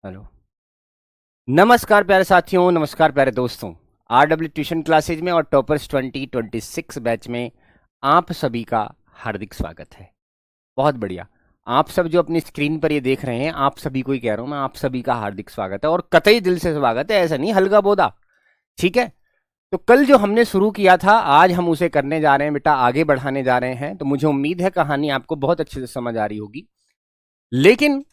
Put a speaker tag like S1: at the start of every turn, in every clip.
S1: Hello. नमस्कार प्यारे साथियों, नमस्कार प्यारे दोस्तों। RW ट्यूशन क्लासेज में और टॉपर्स 2026 बैच में आप सभी का हार्दिक स्वागत है। बहुत बढ़िया। आप सब जो अपनी स्क्रीन पर ये देख रहे हैं, आप सभी को ही कह रहा हूं मैं, आप सभी का हार्दिक स्वागत है और कतई दिल से स्वागत है, ऐसा नहीं हल्का बोदा। ठीक है। तो कल जो हमने शुरू किया था, आज हम उसे करने जा रहे हैं बेटा, आगे बढ़ाने जा रहे हैं। तो मुझे उम्मीद है कहानी आपको बहुत अच्छे से समझ आ रही होगी, लेकिन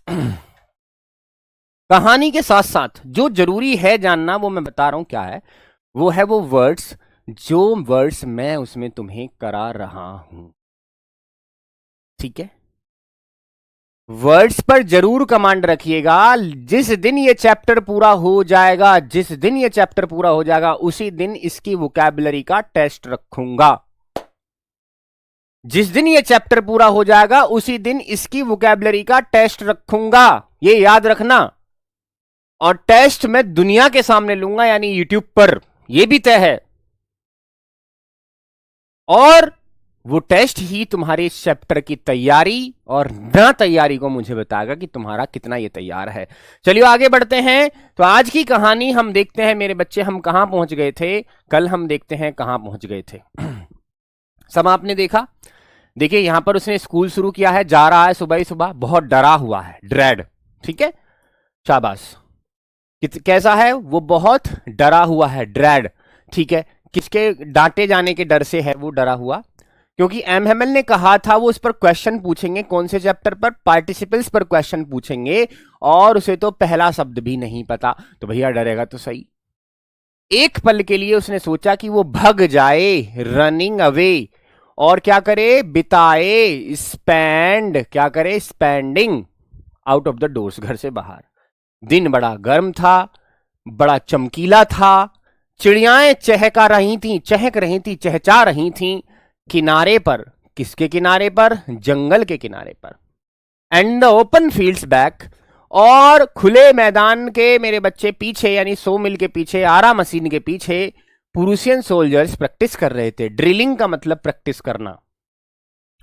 S1: कहानी के साथ साथ जो जरूरी है जानना वो मैं बता रहा हूं क्या है। वो है वो वर्ड्स, जो वर्ड्स मैं उसमें तुम्हें करा रहा हूं। ठीक है। वर्ड्स पर जरूर कमांड रखिएगा। जिस दिन ये चैप्टर पूरा हो जाएगा, जिस दिन ये चैप्टर पूरा हो जाएगा, उसी दिन इसकी वोकैबुलरी का टेस्ट रखूंगा। जिस दिन ये चैप्टर पूरा हो जाएगा, उसी दिन इसकी वोकैबुलरी का टेस्ट रखूंगा, ये याद रखना। और टेस्ट मैं दुनिया के सामने लूंगा, यानी यूट्यूब पर, यह भी तय है। और वो टेस्ट ही तुम्हारे इस चैप्टर की तैयारी और ना तैयारी को मुझे बताएगा कि तुम्हारा कितना ये तैयार है। चलिए आगे बढ़ते हैं। तो आज की कहानी हम देखते हैं मेरे बच्चे, हम कहां पहुंच गए थे कल, हम देखते हैं कहां पहुंच गए थे। सब आपने देखा। देखिए यहां पर उसने स्कूल शुरू किया है, जा रहा है सुबह ही सुबह, बहुत डरा हुआ है, ड्रेड। ठीक है, शाबाश। कैसा है वो? बहुत डरा हुआ है, ड्रेड। ठीक है। किसके डांटे जाने के डर से है वो डरा हुआ? क्योंकि एमएमएल ने कहा था वो इस पर क्वेश्चन पूछेंगे। कौन से चैप्टर पर? पार्टिसिपल्स पर क्वेश्चन पूछेंगे, और उसे तो पहला शब्द भी नहीं पता, तो भैया डरेगा तो सही। एक पल के लिए उसने सोचा कि वो भग जाए, रनिंग अवे, और क्या करे? बिताए, स्पेंड, क्या करे? Spending out of the doors, घर से बाहर। दिन बड़ा गर्म था, बड़ा चमकीला था, चिड़ियाएं चहका रही थीं, चहक रही थीं, चहचा रही थीं किनारे पर। किसके किनारे पर? जंगल के किनारे पर। And the open fields back, और खुले मैदान के मेरे बच्चे पीछे, यानी 100 मील के पीछे, आरा मशीन के पीछे प्रूसियन सोल्जर्स प्रैक्टिस कर रहे थे। ड्रिलिंग का मतलब प्रैक्टिस करना।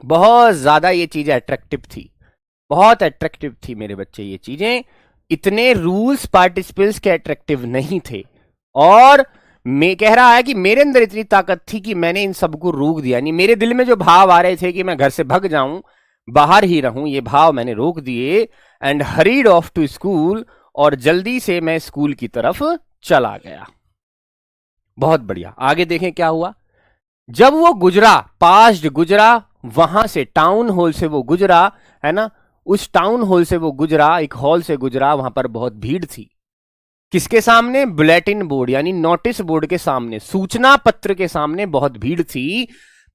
S1: बहुत ज्यादा ये चीज अट्रैक्टिव थी, बहुत अट्रैक्टिव थी मेरे बच्चे ये चीजें। इतने रूल्स पार्टिसिपेंट्स के अट्रैक्टिव नहीं थे। और मैं कह रहा है कि मेरे अंदर इतनी ताकत थी कि मैंने इन सबको रोक दिया। यानी मेरे दिल में जो भाव आ रहे थे कि मैं घर से भग जाऊं, बाहर ही रहूं, ये भाव मैंने रोक दिए। And hurried off to school, और जल्दी से मैं स्कूल की तरफ चला गया। बहुत बढ़िया। आगे देखें क्या हुआ। जब वो गुजरा, पास्ट गुजरा, वहां से टाउन हॉल से वो गुजरा, है ना, उस टाउन हॉल से वो गुजरा, एक हॉल से गुजरा, वहां पर बहुत भीड़ थी। किसके सामने? बुलेटिन बोर्ड, यानी नोटिस बोर्ड के सामने, सूचना पत्र के सामने बहुत भीड़ थी।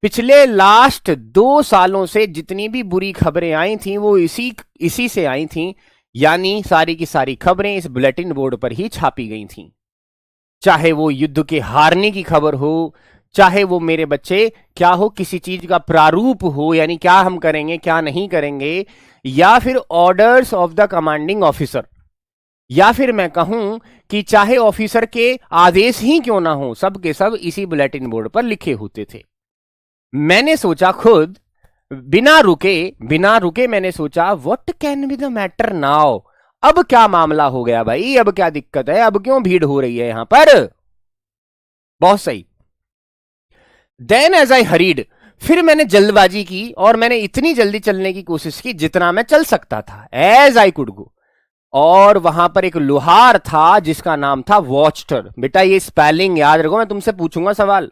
S1: पिछले लास्ट 2 सालों से जितनी भी बुरी खबरें आई थी वो इसी से आई थी, यानी सारी की सारी खबरें इस बुलेटिन बोर्ड पर ही छापी गई थी। चाहे वो युद्ध के हारने की खबर हो, चाहे वो मेरे बच्चे क्या हो, किसी चीज का प्रारूप हो, यानी क्या हम करेंगे क्या नहीं करेंगे, या फिर orders of the commanding officer, या फिर मैं कहूं कि चाहे ऑफिसर के आदेश ही क्यों ना हो, सब के सब इसी बुलेटिन बोर्ड पर लिखे होते थे। मैंने सोचा खुद, बिना रुके मैंने सोचा, what can be the matter now? अब क्या मामला हो गया भाई? अब क्या दिक्कत है? अब क्यों भीड़ हो रही है यहां पर? बहुत सही। देन एज आई हरीड, फिर मैंने जल्दबाजी की और मैंने इतनी जल्दी चलने की कोशिश की जितना मैं चल सकता था, एज आई कुड गो। और वहां पर एक लोहार था जिसका नाम था वॉचटर। बेटा ये स्पेलिंग याद रखो, मैं तुमसे पूछूंगा सवाल,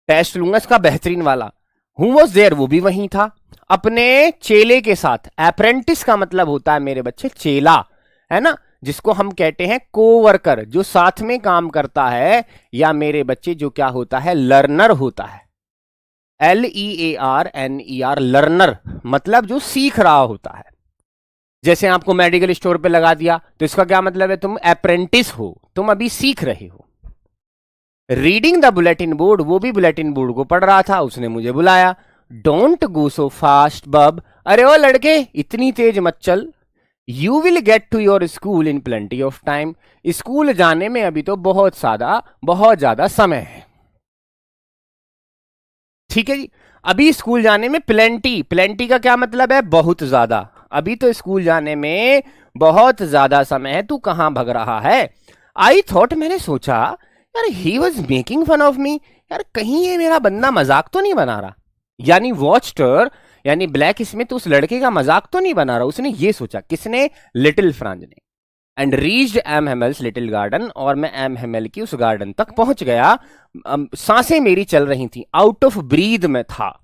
S1: टेस्ट लूंगा इसका बेहतरीन वाला। हु वॉज देयर, वो भी वहीं था अपने चेले के साथ। अप्रेंटिस का मतलब होता है मेरे बच्चे चेला, है ना, जिसको हम कहते हैं कोवर्कर, जो साथ में काम करता है, या मेरे बच्चे जो क्या होता है? लर्नर होता है। LEARNER, लर्नर मतलब जो सीख रहा होता है। जैसे आपको मेडिकल स्टोर पे लगा दिया तो इसका क्या मतलब है? तुम अप्रेंटिस हो, तुम अभी सीख रहे हो। रीडिंग द बुलेटिन बोर्ड, वो भी बुलेटिन बोर्ड को पढ़ रहा था। उसने मुझे बुलाया। डोंट गो सो फास्ट बब, अरे ओ लड़के इतनी तेज मत चल। You will get to your school in plenty of time, school जाने में अभी तो बहुत ज्यादा समय है। ठीक है जी। अभी स्कूल जाने में प्लेंटी, प्लेंटी का क्या मतलब है? बहुत ज्यादा। अभी तो स्कूल जाने में बहुत ज्यादा समय है, तू कहां भग रहा है? आई थॉट, मैंने सोचा यार he was making fun of me, यार कहीं ये मेरा बंदा मजाक तो नहीं बना रहा, यानी वॉचटर यानी ब्लैक स्मिथ उस लड़के का मजाक तो नहीं बना रहा। उसने ये सोचा, किसने? लिटिल फ्रांज ने। And reached M Hamel's little garden, और मैं एम हेमल की उस गार्डन तक पहुंच गया। सांसें मेरी चल रही थी, आउट ऑफ ब्रीथ में था,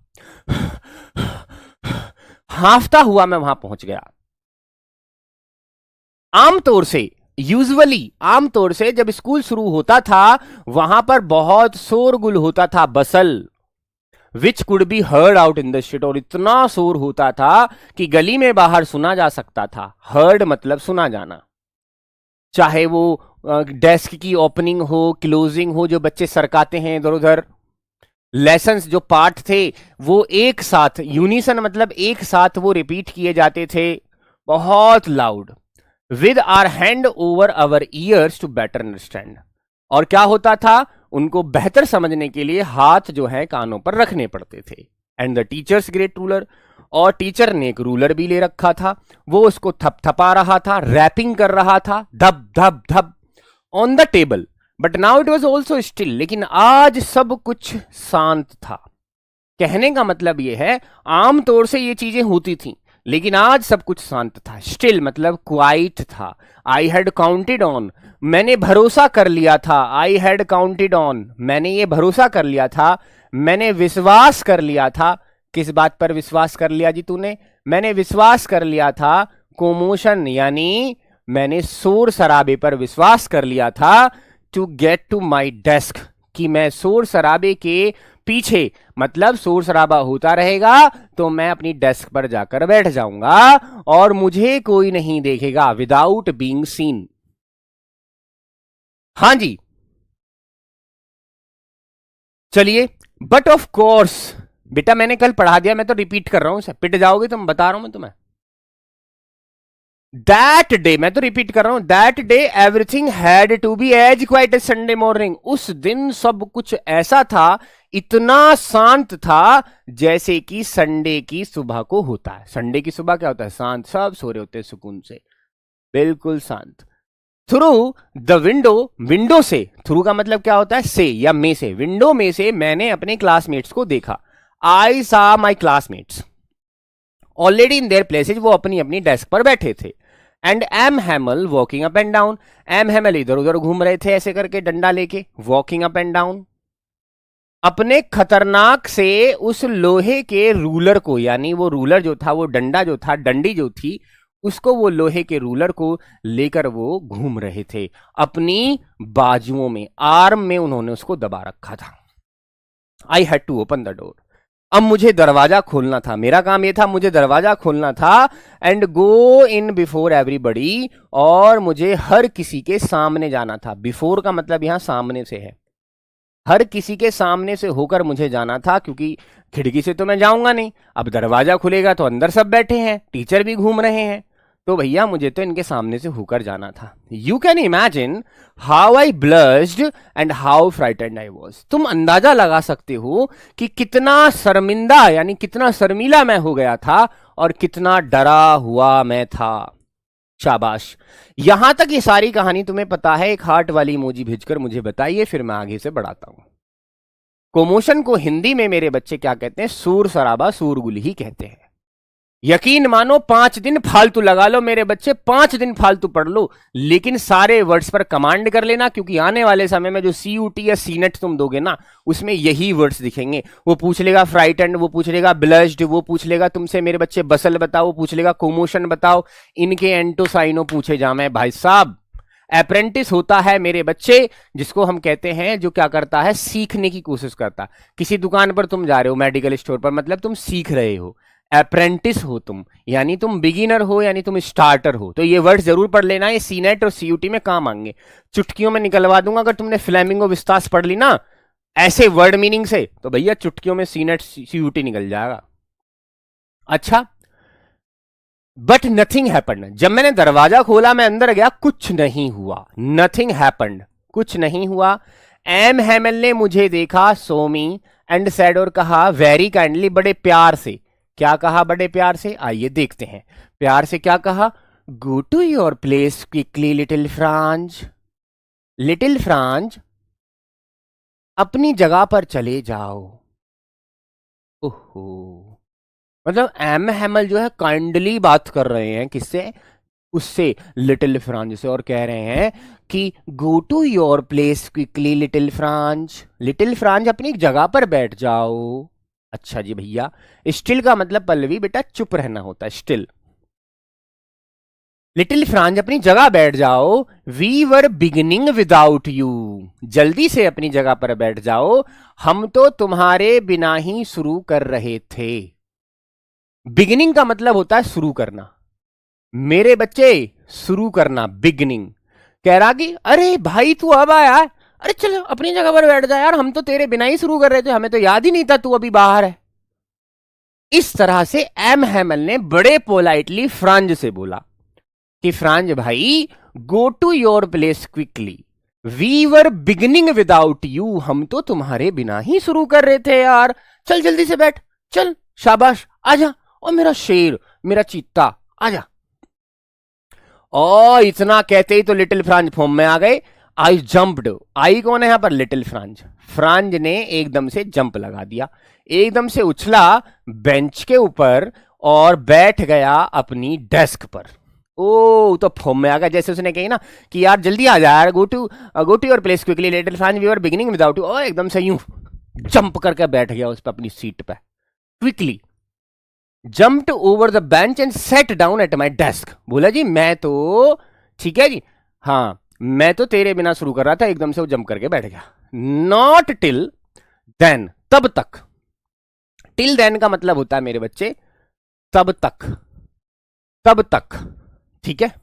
S1: हांफता हुआ मैं वहां पहुंच गया। आमतौर से जब स्कूल शुरू होता था वहां पर बहुत शोरगुल होता था, bustle, which could be heard out in the street, और इतना शोर होता था कि गली में बाहर सुना जा सकता था। हर्ड मतलब सुना जाना, चाहे वो डेस्क की ओपनिंग हो, क्लोजिंग हो, जो बच्चे सरकाते हैं इधर उधर, लेसन्स जो पार्ट थे वो एक साथ, यूनिसन मतलब एक साथ वो रिपीट किए जाते थे, बहुत loud, with our hand over our ears to better understand. और क्या होता था, उनको बेहतर समझने के लिए हाथ जो है कानों पर रखने पड़ते थे। And the teachers great ruler, और टीचर ने एक रूलर भी ले रखा था, वो उसको थपथपा रहा था, रैपिंग कर रहा था, धप धप धप on the table. But now it was also still, लेकिन आज सब कुछ शांत था। कहने का मतलब यह है, आमतौर से ये चीजें होती थी, लेकिन आज सब कुछ शांत था। स्टिल मतलब क्वाइट था। आई हैड काउंटेड ऑन, मैंने भरोसा कर लिया था। आई हैड काउंटेड ऑन, मैंने ये भरोसा कर लिया था, मैंने विश्वास कर लिया था। किस बात पर विश्वास कर लिया जी तूने? मैंने विश्वास कर लिया था कोमोशन, यानी मैंने शोर शराबे पर विश्वास कर लिया था। To get to my desk, कि मैं शोर शराबे के पीछे, मतलब शोर शराबा होता रहेगा तो मैं अपनी डेस्क पर जाकर बैठ जाऊंगा और मुझे कोई नहीं देखेगा, विदाउट बीइंग सीन। हां जी, चलिए। बट ऑफ कोर्स, बेटा मैंने कल पढ़ा दिया, मैं तो रिपीट कर रहा हूं, पिट जाओगे तुम, बता रहा हूं मैं तुम्हें। दैट डे, मैं तो रिपीट कर रहा हूं, that day everything had to be as quiet a Sunday morning. उस दिन सब कुछ ऐसा था, इतना शांत था जैसे कि संडे की सुबह को होता है। संडे की सुबह क्या होता है? शांत, सब सो रहे होते हैं सुकून से, बिल्कुल शांत। थ्रू द विंडो, विंडो से, थ्रू का मतलब क्या होता है? से या में से, विंडो में से मैंने अपने क्लासमेट्स को देखा। I saw my classmates already in their places, वो अपनी अपनी डेस्क पर बैठे थे। And M Hamel walking up and down, M Hamel इधर उधर घूम रहे थे ऐसे करके डंडा लेके, वॉकिंग अप एंड डाउन, अपने खतरनाक से उस लोहे के रूलर को, यानी वो रूलर जो था, वो डंडा जो था, डंडी जो थी, उसको, वो लोहे के रूलर को लेकर वो घूम रहे थे अपनी बाजुओं में, आर्म में उन्होंने उसको दबा रखा था। I had to open the door, अब मुझे दरवाजा खोलना था, मेरा काम यह था, मुझे दरवाजा खोलना था। And go in before everybody, और मुझे हर किसी के सामने जाना था। बिफोर का मतलब यहां सामने से है, हर किसी के सामने से होकर मुझे जाना था, क्योंकि खिड़की से तो मैं जाऊंगा नहीं, अब दरवाजा खुलेगा तो अंदर सब बैठे हैं, टीचर भी घूम रहे हैं, तो भैया मुझे तो इनके सामने से होकर जाना था। You can imagine how I blushed and how frightened I was. तुम अंदाजा लगा सकते हो कि कितना शर्मिंदा, यानी कितना शर्मीला मैं हो गया था और कितना डरा हुआ मैं था। शाबाश, यहां तक ये सारी कहानी तुम्हें पता है। एक हार्ट वाली इमोजी भेजकर मुझे बताइए, फिर मैं आगे से बढ़ाता हूं। कोमोशन को हिंदी में मेरे बच्चे क्या कहते हैं? शोर शराबा, शोरगुल ही कहते हैं। यकीन मानो 5 दिन फालतू लगा लो मेरे बच्चे, 5 दिन फालतू पढ़ लो, लेकिन सारे वर्ड्स पर कमांड कर लेना, क्योंकि आने वाले समय में जो सीयूटी या सीनेट तुम दोगे ना, उसमें यही वर्ड्स दिखेंगे। वो पूछ लेगा फ्राइटेंड, वो पूछ लेगा ब्लश्ड, वो पूछ लेगा तुमसे मेरे बच्चे बसल बताओ, वो पूछ लेगा कोमोशन बताओ, इनके एंटोसाइनो पूछे जामे। भाई साहब, अप्रेंटिस होता है मेरे बच्चे, जिसको हम कहते हैं, जो क्या करता है? सीखने की कोशिश करता। किसी दुकान पर तुम जा रहे हो, मेडिकल स्टोर पर, मतलब तुम सीख रहे हो। अप्रेंटिस हो तुम, यानी तुम बिगिनर हो, यानी तुम स्टार्टर हो। तो ये वर्ड जरूर पढ़ लेना, ये सीनेट और सीयूटी में काम आएंगे। चुटकियों में निकलवा दूंगा, अगर तुमने फ्लेमिंगो विस्तास पढ़ ली ना ऐसे वर्ड मीनिंग से, तो भैया चुटकियों में सीनेट सीयूटी निकल जाएगा। अच्छा, बट नथिंग हैपेंड। जब मैंने दरवाजा खोला, मैं अंदर गया, कुछ नहीं हुआ। नथिंग हैपेंड, कुछ नहीं हुआ। एम हैमल ने मुझे देखा, सो मी एंड सेड, और कहा वेरी काइंडली, बड़े प्यार से। क्या कहा बड़े प्यार से? आइए देखते हैं। प्यार से क्या कहा? Go to your place quickly little Franz. Little Franz, अपनी जगह पर चले जाओ। ओहो, मतलब एम हैमल जो है काइंडली बात कर रहे हैं किससे? उससे, लिटिल फ्रांज से, और कह रहे हैं कि go to your place quickly little Franz. Little Franz, अपनी जगह पर बैठ जाओ। अच्छा जी भैया, स्टिल का मतलब पल्लवी बेटा चुप रहना होता है, स्टिल। लिटिल फ्रांज, अपनी जगह बैठ जाओ। We were beginning without you. जल्दी से अपनी जगह पर बैठ जाओ, हम तो तुम्हारे बिना ही शुरू कर रहे थे। बिगिनिंग का मतलब होता है शुरू करना। मेरे बच्चे, शुरू करना, बिगिनिंग। कह रहा कि अरे भाई तू अब आया, अरे चलो अपनी जगह पर बैठ जा यार, हम तो तेरे बिना ही शुरू कर रहे थे, हमें तो याद ही नहीं था तू अभी बाहर है। इस तरह से एम हैमल ने बड़े पोलाइटली फ्रांज से बोला कि फ्रांज भाई, go to your place quickly, we were beginning without you. हम तो तुम्हारे बिना ही शुरू कर रहे थे यार, चल जल्दी से बैठ, चल शाबाश आजा, और मेरा शेर, मेरा चीता आजा। और इतना कहते ही तो लिटिल फ्रांज फॉर्म में आ गए। आई जंप्ड, आई कौन है यहां पर? Little Franz. फ्रांज ने एकदम से जंप लगा दिया, एकदम से उछला बेंच के ऊपर और बैठ गया अपनी डेस्क पर। ओ, तो फॉर्म में आ गया, जैसे उसने कही ना कि यार जल्दी आ जा यार, go to your place quickly little Franz, we were beginning without you. और एकदम से यूं जंप करके बैठ गया उस पर, अपनी सीट पे quickly. Jumped over the bench and set down at my desk. बोला जी मैं तो, ठीक है जी, हाँ मैं तो तेरे बिना शुरू कर रहा था, एकदम से वो जंप करके बैठ गया। नॉट टिल देन, तब तक। टिल देन का मतलब होता है मेरे बच्चे तब तक, तब तक, ठीक है,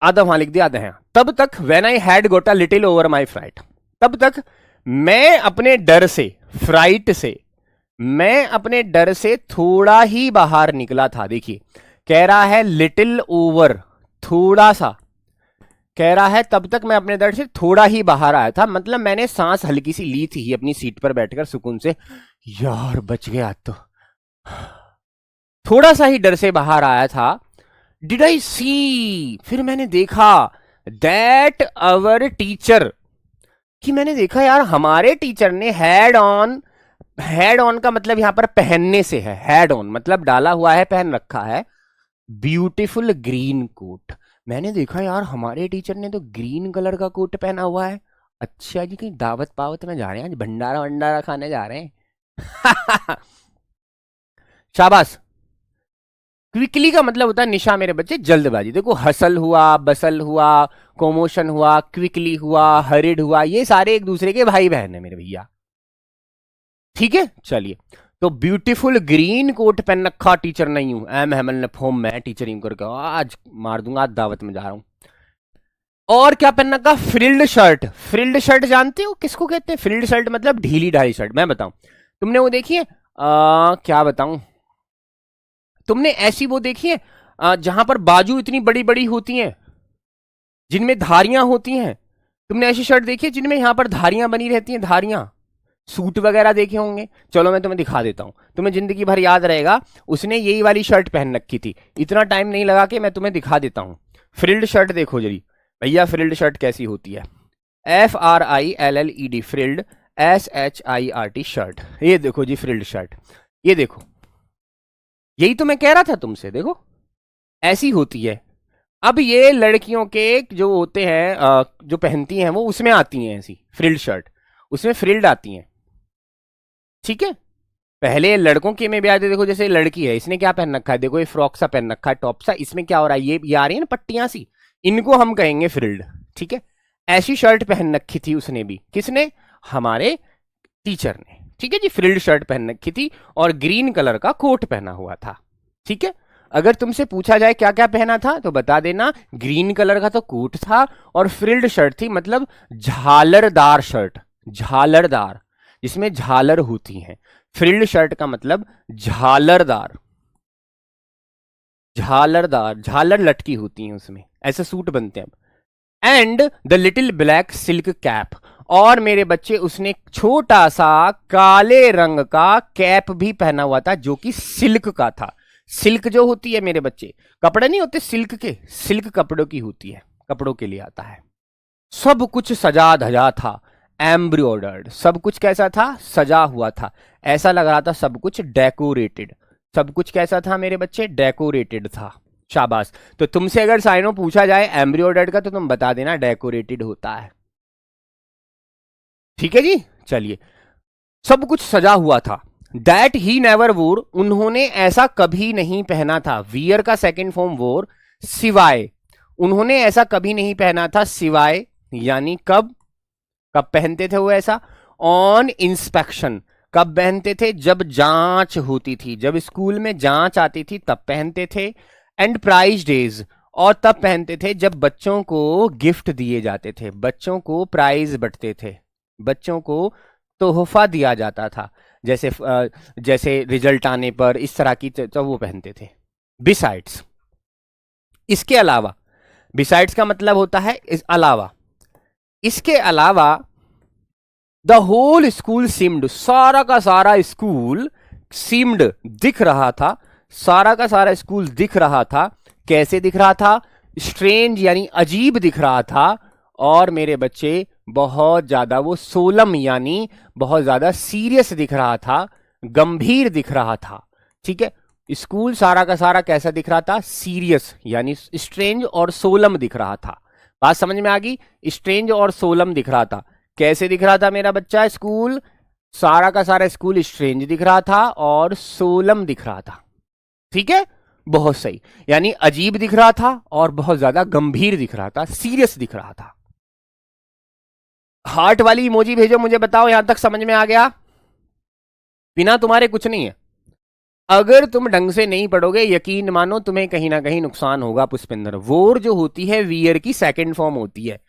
S1: आधा वहां लिख दिया, आधा है तब तक। When I had got a little over my fright, तब तक मैं अपने डर से, फ्राइट से, मैं अपने डर से थोड़ा ही बाहर निकला था। देखिए कह रहा है लिटिल ओवर, थोड़ा सा, कह रहा है तब तक मैं अपने डर से थोड़ा ही बाहर आया था, मतलब मैंने सांस हल्की सी ली थी अपनी सीट पर बैठकर सुकून से, यार बच गया तो, थोड़ा सा ही डर से बाहर आया था। डिड आई सी, फिर मैंने देखा, दैट अवर टीचर, कि मैंने देखा यार हमारे टीचर ने हैड ऑन, हैड ऑन का मतलब यहां पर पहनने से है, हैड ऑन मतलब डाला हुआ है, पहन रखा है, ब्यूटीफुल ग्रीन कोट। मैंने देखा यार हमारे टीचर ने तो ग्रीन कलर का कोट पहना हुआ है। अच्छा जी, कहीं दावत पावत में जा रहे हैं, आज भंडारा वंडारा खाने जा रहे हैं। शाबाश। क्विकली का मतलब होता है निशा मेरे बच्चे, जल्दबाजी। देखो हसल हुआ, बसल हुआ, कोमोशन हुआ, क्विकली हुआ, हरिड हुआ, ये सारे एक दूसरे के भाई बहन है मेरे भैया, ठीक है। चलिए, तो ब्यूटीफुल ग्रीन कोट पहन रखा टीचर नहीं हूं, एम हैमल ने फॉर्म में टीचर यूं करके आज मार दूंगा, आज दावत में जा रहा हूं। और क्या पहन रखा? Frilled shirt. फ्रिल्ड शर्ट जानते हो किसको कहते हैं? फ्रिल्ड शर्ट मतलब ढीली ढाली शर्ट। मैं बताऊं, तुमने वो देखी है, क्या बताऊं, तुमने ऐसी वो देखी है जहां पर बाजू इतनी बड़ी बड़ी होती हैं, जिनमें धारियां होती हैं? तुमने ऐसी शर्ट देखी है जिनमें यहां पर धारियां बनी रहती हैं, धारियां? सूट वगैरह देखे होंगे, चलो मैं तुम्हें दिखा देता हूं, तुम्हें जिंदगी भर याद रहेगा। उसने यही वाली शर्ट पहन रखी थी, इतना टाइम नहीं लगा कि मैं तुम्हें दिखा देता हूं। फ्रिल्ड शर्ट देखो जरी भैया, फ्रिल्ड शर्ट कैसी होती है? FRILLED, frilled, SHIRT shirt. ये देखो जी फ्रिल्ड शर्ट, ये देखो, यही तो मैं कह रहा था तुमसे, देखो ऐसी होती है। अब ये लड़कियों के जो होते हैं, जो पहनती हैं वो, उसमें आती हैं ऐसी फ्रिल्ड शर्ट, उसमें फ्रिल्ड आती हैं, ठीक है। पहले लड़कों के में भी आते, देखो जैसे लड़की है, इसने क्या पहन रखा है, देखो ये फ्रॉक सा पहन रखा है, टॉप सा, इसमें क्या हो रहा है, ये आ रही है ना पट्टियां सी, इनको हम कहेंगे फ्रिल्ड, ठीक है। ऐसी शर्ट पहन रखी थी उसने भी, किसने? हमारे टीचर ने, ठीक है जी। फ्रिल्ड शर्ट पहन रखी थी और ग्रीन कलर का कोट पहना हुआ था, ठीक है। अगर तुमसे पूछा जाए क्या क्या पहना था तो बता देना, ग्रीन कलर का तो कोट था और फ्रिल्ड शर्ट थी, मतलब झालरदार शर्ट, झालरदार, जिसमें झालर होती है। फ्रिल्ड शर्ट का मतलब झालरदार, झालरदार, झालर लटकी होती है उसमें, ऐसे सूट बनते हैं। And the little black silk cap, और मेरे बच्चे उसने छोटा सा काले रंग का कैप भी पहना हुआ था जो कि सिल्क का था। सिल्क जो होती है मेरे बच्चे, कपड़े नहीं होते सिल्क के, सिल्क कपड़ों की होती है, कपड़ों के लिए आता है। सब कुछ सजा धजा था, एम्ब्रॉयडर्ड, सब कुछ कैसा था, सजा हुआ था, ऐसा लग रहा था सब कुछ डेकोरेटेड, सब कुछ कैसा था मेरे बच्चे, डेकोरेटेड था। शाबाश। तो तुमसे अगर साइनो पूछा जाए एम्ब्रॉयडर्ड का तो तुम बता देना डेकोरेटेड होता है। ठीक है जी। चलिए, सब कुछ सजा हुआ था। दैट ही नेवर वोर, उन्होंने ऐसा कभी नहीं पहना था। वियर का सेकेंड फॉर्म वोर, सिवाय, उन्होंने ऐसा कभी नहीं पहना था, सिवाय यानी कब, कब पहनते थे वो ऐसा, ऑन इंस्पेक्शन, कब पहनते थे, जब जांच होती थी, जब स्कूल में जांच आती थी तब पहनते थे, एंड प्राइज डेज, और तब पहनते थे जब बच्चों को गिफ्ट दिए जाते थे, बच्चों को प्राइज बंटते थे, बच्चों को तोहफा दिया जाता था, जैसे जैसे रिजल्ट आने पर इस तरह की, तो वो पहनते थे। बिसाइड्स, इसके अलावा, बिसाइड्स का मतलब होता है इस अलावा, इसके अलावा द होल स्कूल सीम्ड, सारा का सारा स्कूल, सीम्ड दिख रहा था, सारा का सारा स्कूल दिख रहा था, कैसे दिख रहा था, स्ट्रेंज यानी अजीब दिख रहा था, और मेरे बच्चे बहुत ज्यादा वो सोलम यानी बहुत ज्यादा सीरियस दिख रहा था, गंभीर दिख रहा था। ठीक है, स्कूल सारा का सारा कैसा दिख रहा था, सीरियस यानी स्ट्रेंज और सोलम दिख रहा था। बात समझ में आ गई, स्ट्रेंज और सोलम दिख रहा था। कैसे दिख रहा था मेरा बच्चा, स्कूल सारा का सारा स्कूल स्ट्रेंज दिख रहा था और सोलम दिख रहा था। ठीक है, बहुत सही, यानी अजीब दिख रहा था और बहुत ज्यादा गंभीर दिख रहा था, सीरियस दिख रहा था। हार्ट वाली इमोजी भेजो, मुझे बताओ यहां तक समझ में आ गया। बिना तुम्हारे कुछ नहीं है, अगर तुम ढंग से नहीं पढ़ोगे यकीन मानो तुम्हें कहीं ना कहीं नुकसान होगा। पुष्पिंदर, वोर जो होती है वियर की सेकंड फॉर्म होती है,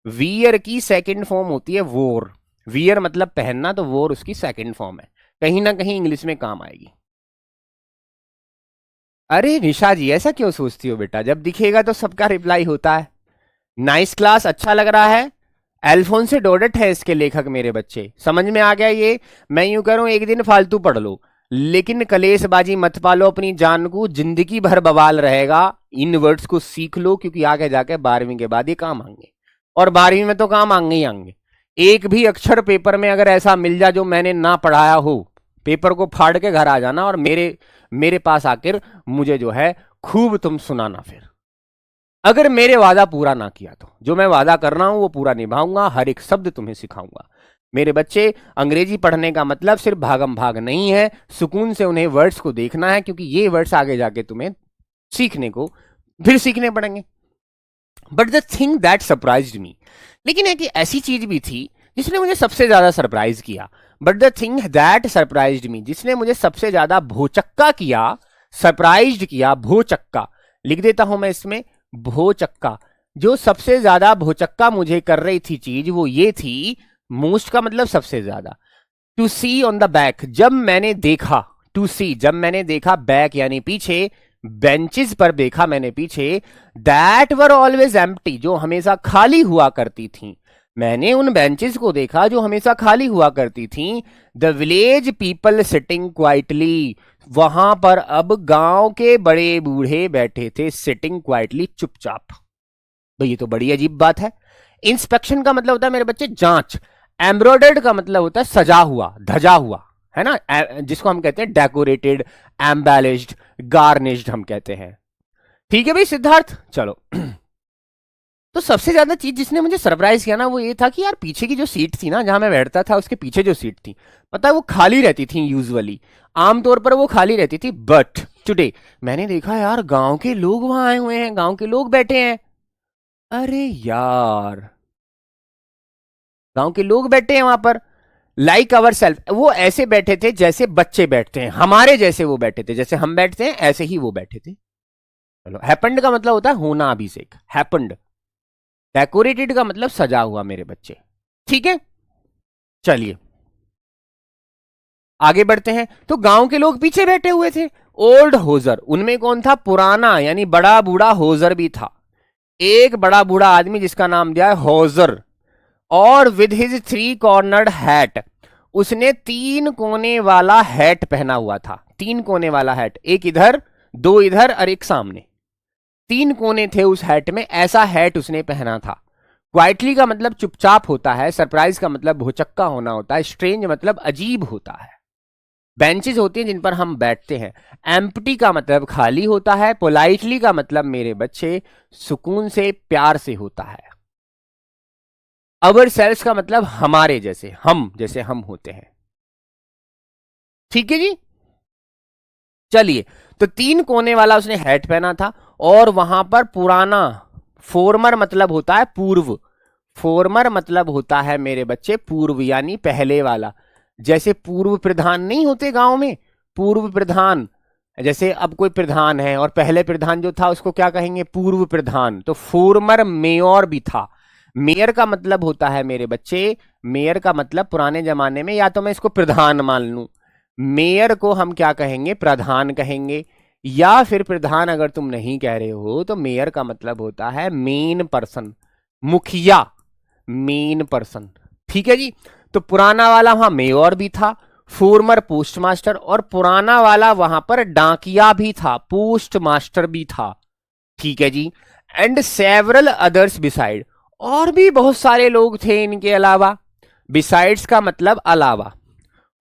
S1: वियर की सेकंड फॉर्म होती है वोर, वियर मतलब पहनना, तो वोर उसकी सेकंड फॉर्म है, कहीं ना कहीं इंग्लिश में काम आएगी। अरे निशा जी ऐसा क्यों सोचती हो बेटा, जब दिखेगा तो सबका रिप्लाई होता है। नाइस क्लास, अच्छा लग रहा है। अल्फोंसो डोडेट है इसके लेखक मेरे बच्चे, समझ में आ गया ये। मैं यूं करूं, एक दिन फालतू पढ़ लो लेकिन कलेशबाजी मत पालो अपनी जान को, जिंदगी भर बवाल रहेगा। इन वर्ड्स को सीख लो क्योंकि आगे जाके 12वीं के बाद ये काम आएंगे, और 12वीं में तो काम आएंगे ही आएंगे। एक भी अक्षर पेपर में अगर ऐसा मिल जाए जो मैंने ना पढ़ाया हो, पेपर को फाड़ के घर आ जाना और मेरे पास आकर मुझे जो है खूब तुम सुनाना। फिर अगर मेरे वादा पूरा ना किया तो जो मैं वादा कर रहा हूं वो पूरा निभाऊंगा, हर एक शब्द तुम्हें सिखाऊंगा। मेरे बच्चे, अंग्रेजी पढ़ने का मतलब सिर्फ भागम भाग नहीं है, सुकून से उन्हें वर्ड्स को देखना है, क्योंकि ये वर्ड्स आगे जाके तुम्हें सीखने को फिर सीखने पड़ेंगे। But the thing that surprised me, लेकिन एक ऐसी चीज भी थी जिसने मुझे सबसे ज्यादा सरप्राइज किया। But the thing that surprised me, जिसने मुझे सबसे ज्यादा भौचक्का किया, सरप्राइज्ड किया, भौचक्का लिख देता हूं मैं इसमें, भौचक्का। जो सबसे ज्यादा भौचक्का मुझे कर रही थी चीज वो ये थी, मोस्ट का मतलब सबसे ज्यादा, to see on the back, जब मैंने देखा, टू सी जब मैंने देखा, बैक यानी पीछे, बेंचेस पर देखा मैंने पीछे, दैट वर ऑलवेज एम्प्टी, जो हमेशा खाली हुआ करती थी। मैंने उन बेंचेस को देखा जो हमेशा खाली हुआ करती थी। The village people sitting quietly, वहां पर अब गांव के बड़े बूढ़े बैठे थे, सिटिंग क्वाइटली, चुपचाप। तो ये तो बड़ी अजीब बात है। इंस्पेक्शन का मतलब होता है मेरे बच्चे जांच, एम्ब्रॉयडर्ड का मतलब होता है सजा हुआ, धजा हुआ, है ना, जिसको हम कहते हैं डेकोरेटेड, एम्बेलिश्ड, गार्निश्ड हम कहते हैं। ठीक है भाई सिद्धार्थ, चलो। तो सबसे ज्यादा चीज जिसने मुझे सरप्राइज किया ना वो ये था कि यार पीछे की जो सीट थी ना, जहां मैं बैठता था उसके पीछे जो सीट थी, पता है वो खाली रहती थी यूजुअली, आमतौर पर वो खाली रहती थी। बट टुडे मैंने देखा यार गांव के लोग वहां आए हुए हैं, गांव के लोग बैठे हैं। अरे यार गांव के लोग बैठे हैं वहां पर, लाइक अवर सेल्फ, वो ऐसे बैठे थे जैसे बच्चे बैठते हैं, हमारे जैसे वो बैठे थे, जैसे हम बैठते हैं ऐसे ही वो बैठे थे। चलो, हैपेंड का मतलब होता है होना, अभिषेक, हैपेंड। डेकोरेटेड का मतलब सजा हुआ मेरे बच्चे। ठीक है, चलिए आगे बढ़ते हैं। तो गांव के लोग पीछे बैठे हुए थे। ओल्ड होजर, उनमें कौन था, पुराना यानी बड़ा बूढ़ा होजर भी था, एक बड़ा बूढ़ा आदमी जिसका नाम दिया है होजर, और विद हिज 3 कॉर्नर्ड हैट, उसने 3 कोने वाला हैट पहना हुआ था, 3 कोने वाला हैट, एक इधर दो इधर और एक सामने, 3 कोने थे उस हैट में, ऐसा हैट उसने पहना था। क्वाइटली का मतलब चुपचाप होता है, सरप्राइज का मतलब भौचक्का होना होता है, स्ट्रेंज मतलब अजीब होता है। बेंचेस होती हैं जिन पर हम बैठते हैं। एम्प्टी का मतलब खाली होता है। पोलाइटली का मतलब मेरे बच्चे सुकून से, प्यार से होता है। अवर सेल्स का मतलब हमारे जैसे, हम जैसे हम होते हैं। ठीक है जी। चलिए, तो 3 कोने वाला उसने हैट पहना था और वहां पर पुराना, फॉर्मर मतलब होता है पूर्व, फॉर्मर मतलब होता है मेरे बच्चे पूर्व, यानी पहले वाला। जैसे पूर्व प्रधान नहीं होते गांव में, पूर्व प्रधान, जैसे अब कोई प्रधान है और पहले प्रधान जो था उसको क्या कहेंगे, पूर्व प्रधान। तो फॉर्मर मेयर भी था। मेयर का मतलब होता है मेरे बच्चे, मेयर का मतलब पुराने जमाने में, या तो मैं इसको प्रधान मान लूं, मेयर को हम क्या कहेंगे, प्रधान कहेंगे। या फिर प्रधान अगर तुम नहीं कह रहे हो तो मेयर का मतलब होता है मेन पर्सन, मुखिया, मेन पर्सन। ठीक है जी। तो पुराना वाला वहां मेयर भी था, फॉर्मर पोस्टमास्टर, और पुराना वाला वहां पर डाकिया भी था, पोस्ट मास्टर भी था। ठीक है जी। एंड सेवरल अदर्स बिसाइड, और भी बहुत सारे लोग थे इनके अलावा। बिसाइड्स का मतलब अलावा,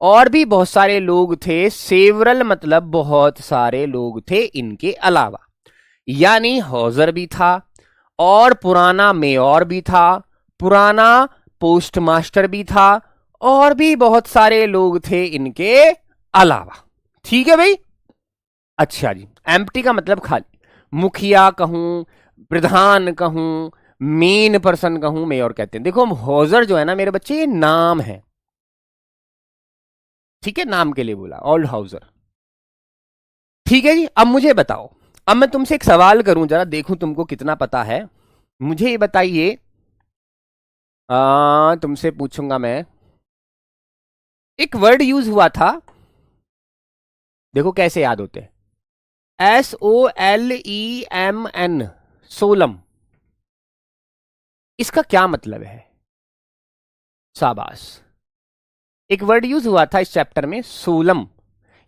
S1: और भी बहुत सारे लोग थे। सेवरल मतलब बहुत सारे लोग थे इनके अलावा, यानी हॉजर भी था, और पुराना मेयर भी था, पुराना पोस्टमास्टर भी था, और भी बहुत सारे लोग थे इनके अलावा। ठीक है भाई। अच्छा जी। एम्प्टी का मतलब खाली, मुखिया कहूं, प्रधान कहूं, मेन पर्सन कहूं, मेयर कहते हैं। देखो हॉजर जो है ना मेरे बच्चे, ये नाम है। ठीक है, नाम के लिए बोला, ओल्ड हाउसर। ठीक है जी। अब मुझे बताओ, अब मैं तुमसे एक सवाल करूं, जरा देखूं तुमको कितना पता है। मुझे ये बताइए, तुमसे पूछूंगा मैं, एक वर्ड यूज हुआ था, देखो कैसे याद होते हैं, SOLEMN, सोलम। इसका क्या मतलब है? शाबाश। एक वर्ड यूज हुआ था इस चैप्टर में, सोलम,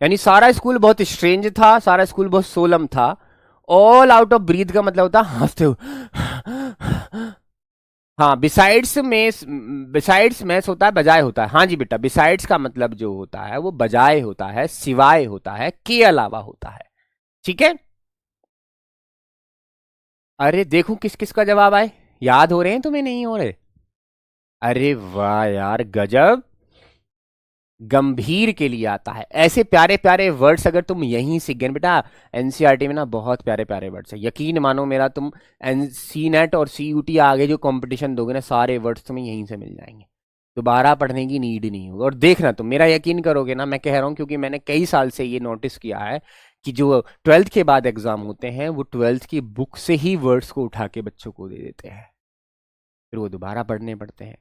S1: यानी सारा स्कूल बहुत स्ट्रेंज था, सारा स्कूल बहुत सोलम था। ऑल आउट ऑफ ब्रीथ का मतलब होता है हंसते हुए। हाँ, बिसाइड्स मैस होता है, बजाय होता है। हाँ जी बेटा, बिसाइड्स का मतलब जो होता है वो बजाय होता है, सिवाय होता है, के अलावा होता है। ठीक है। अरे देखूं किस किस का जवाब आए, याद हो रहे हैं तुम्हें, नहीं हो रहे? अरे वाह यार, गजब। गंभीर के लिए आता है, ऐसे प्यारे प्यारे वर्ड्स अगर तुम यहीं सीख गए बेटा। एनसीईआरटी में ना बहुत प्यारे प्यारे वर्ड्स है, यकीन मानो मेरा, तुम सी नेट और CUT आगे जो कंपटीशन दोगे ना, सारे वर्ड्स तुम्हें यहीं से मिल जाएंगे, दोबारा पढ़ने की नीड नहीं होगी। और देखना तुम मेरा यकीन करोगे ना, मैं कह रहा हूँ, क्योंकि मैंने कई साल से ये नोटिस किया है कि जो 12th के बाद एग्जाम होते हैं वो 12th की बुक से ही वर्ड्स को उठा के बच्चों को दे देते हैं, फिर वो दोबारा पढ़ने पड़ते हैं।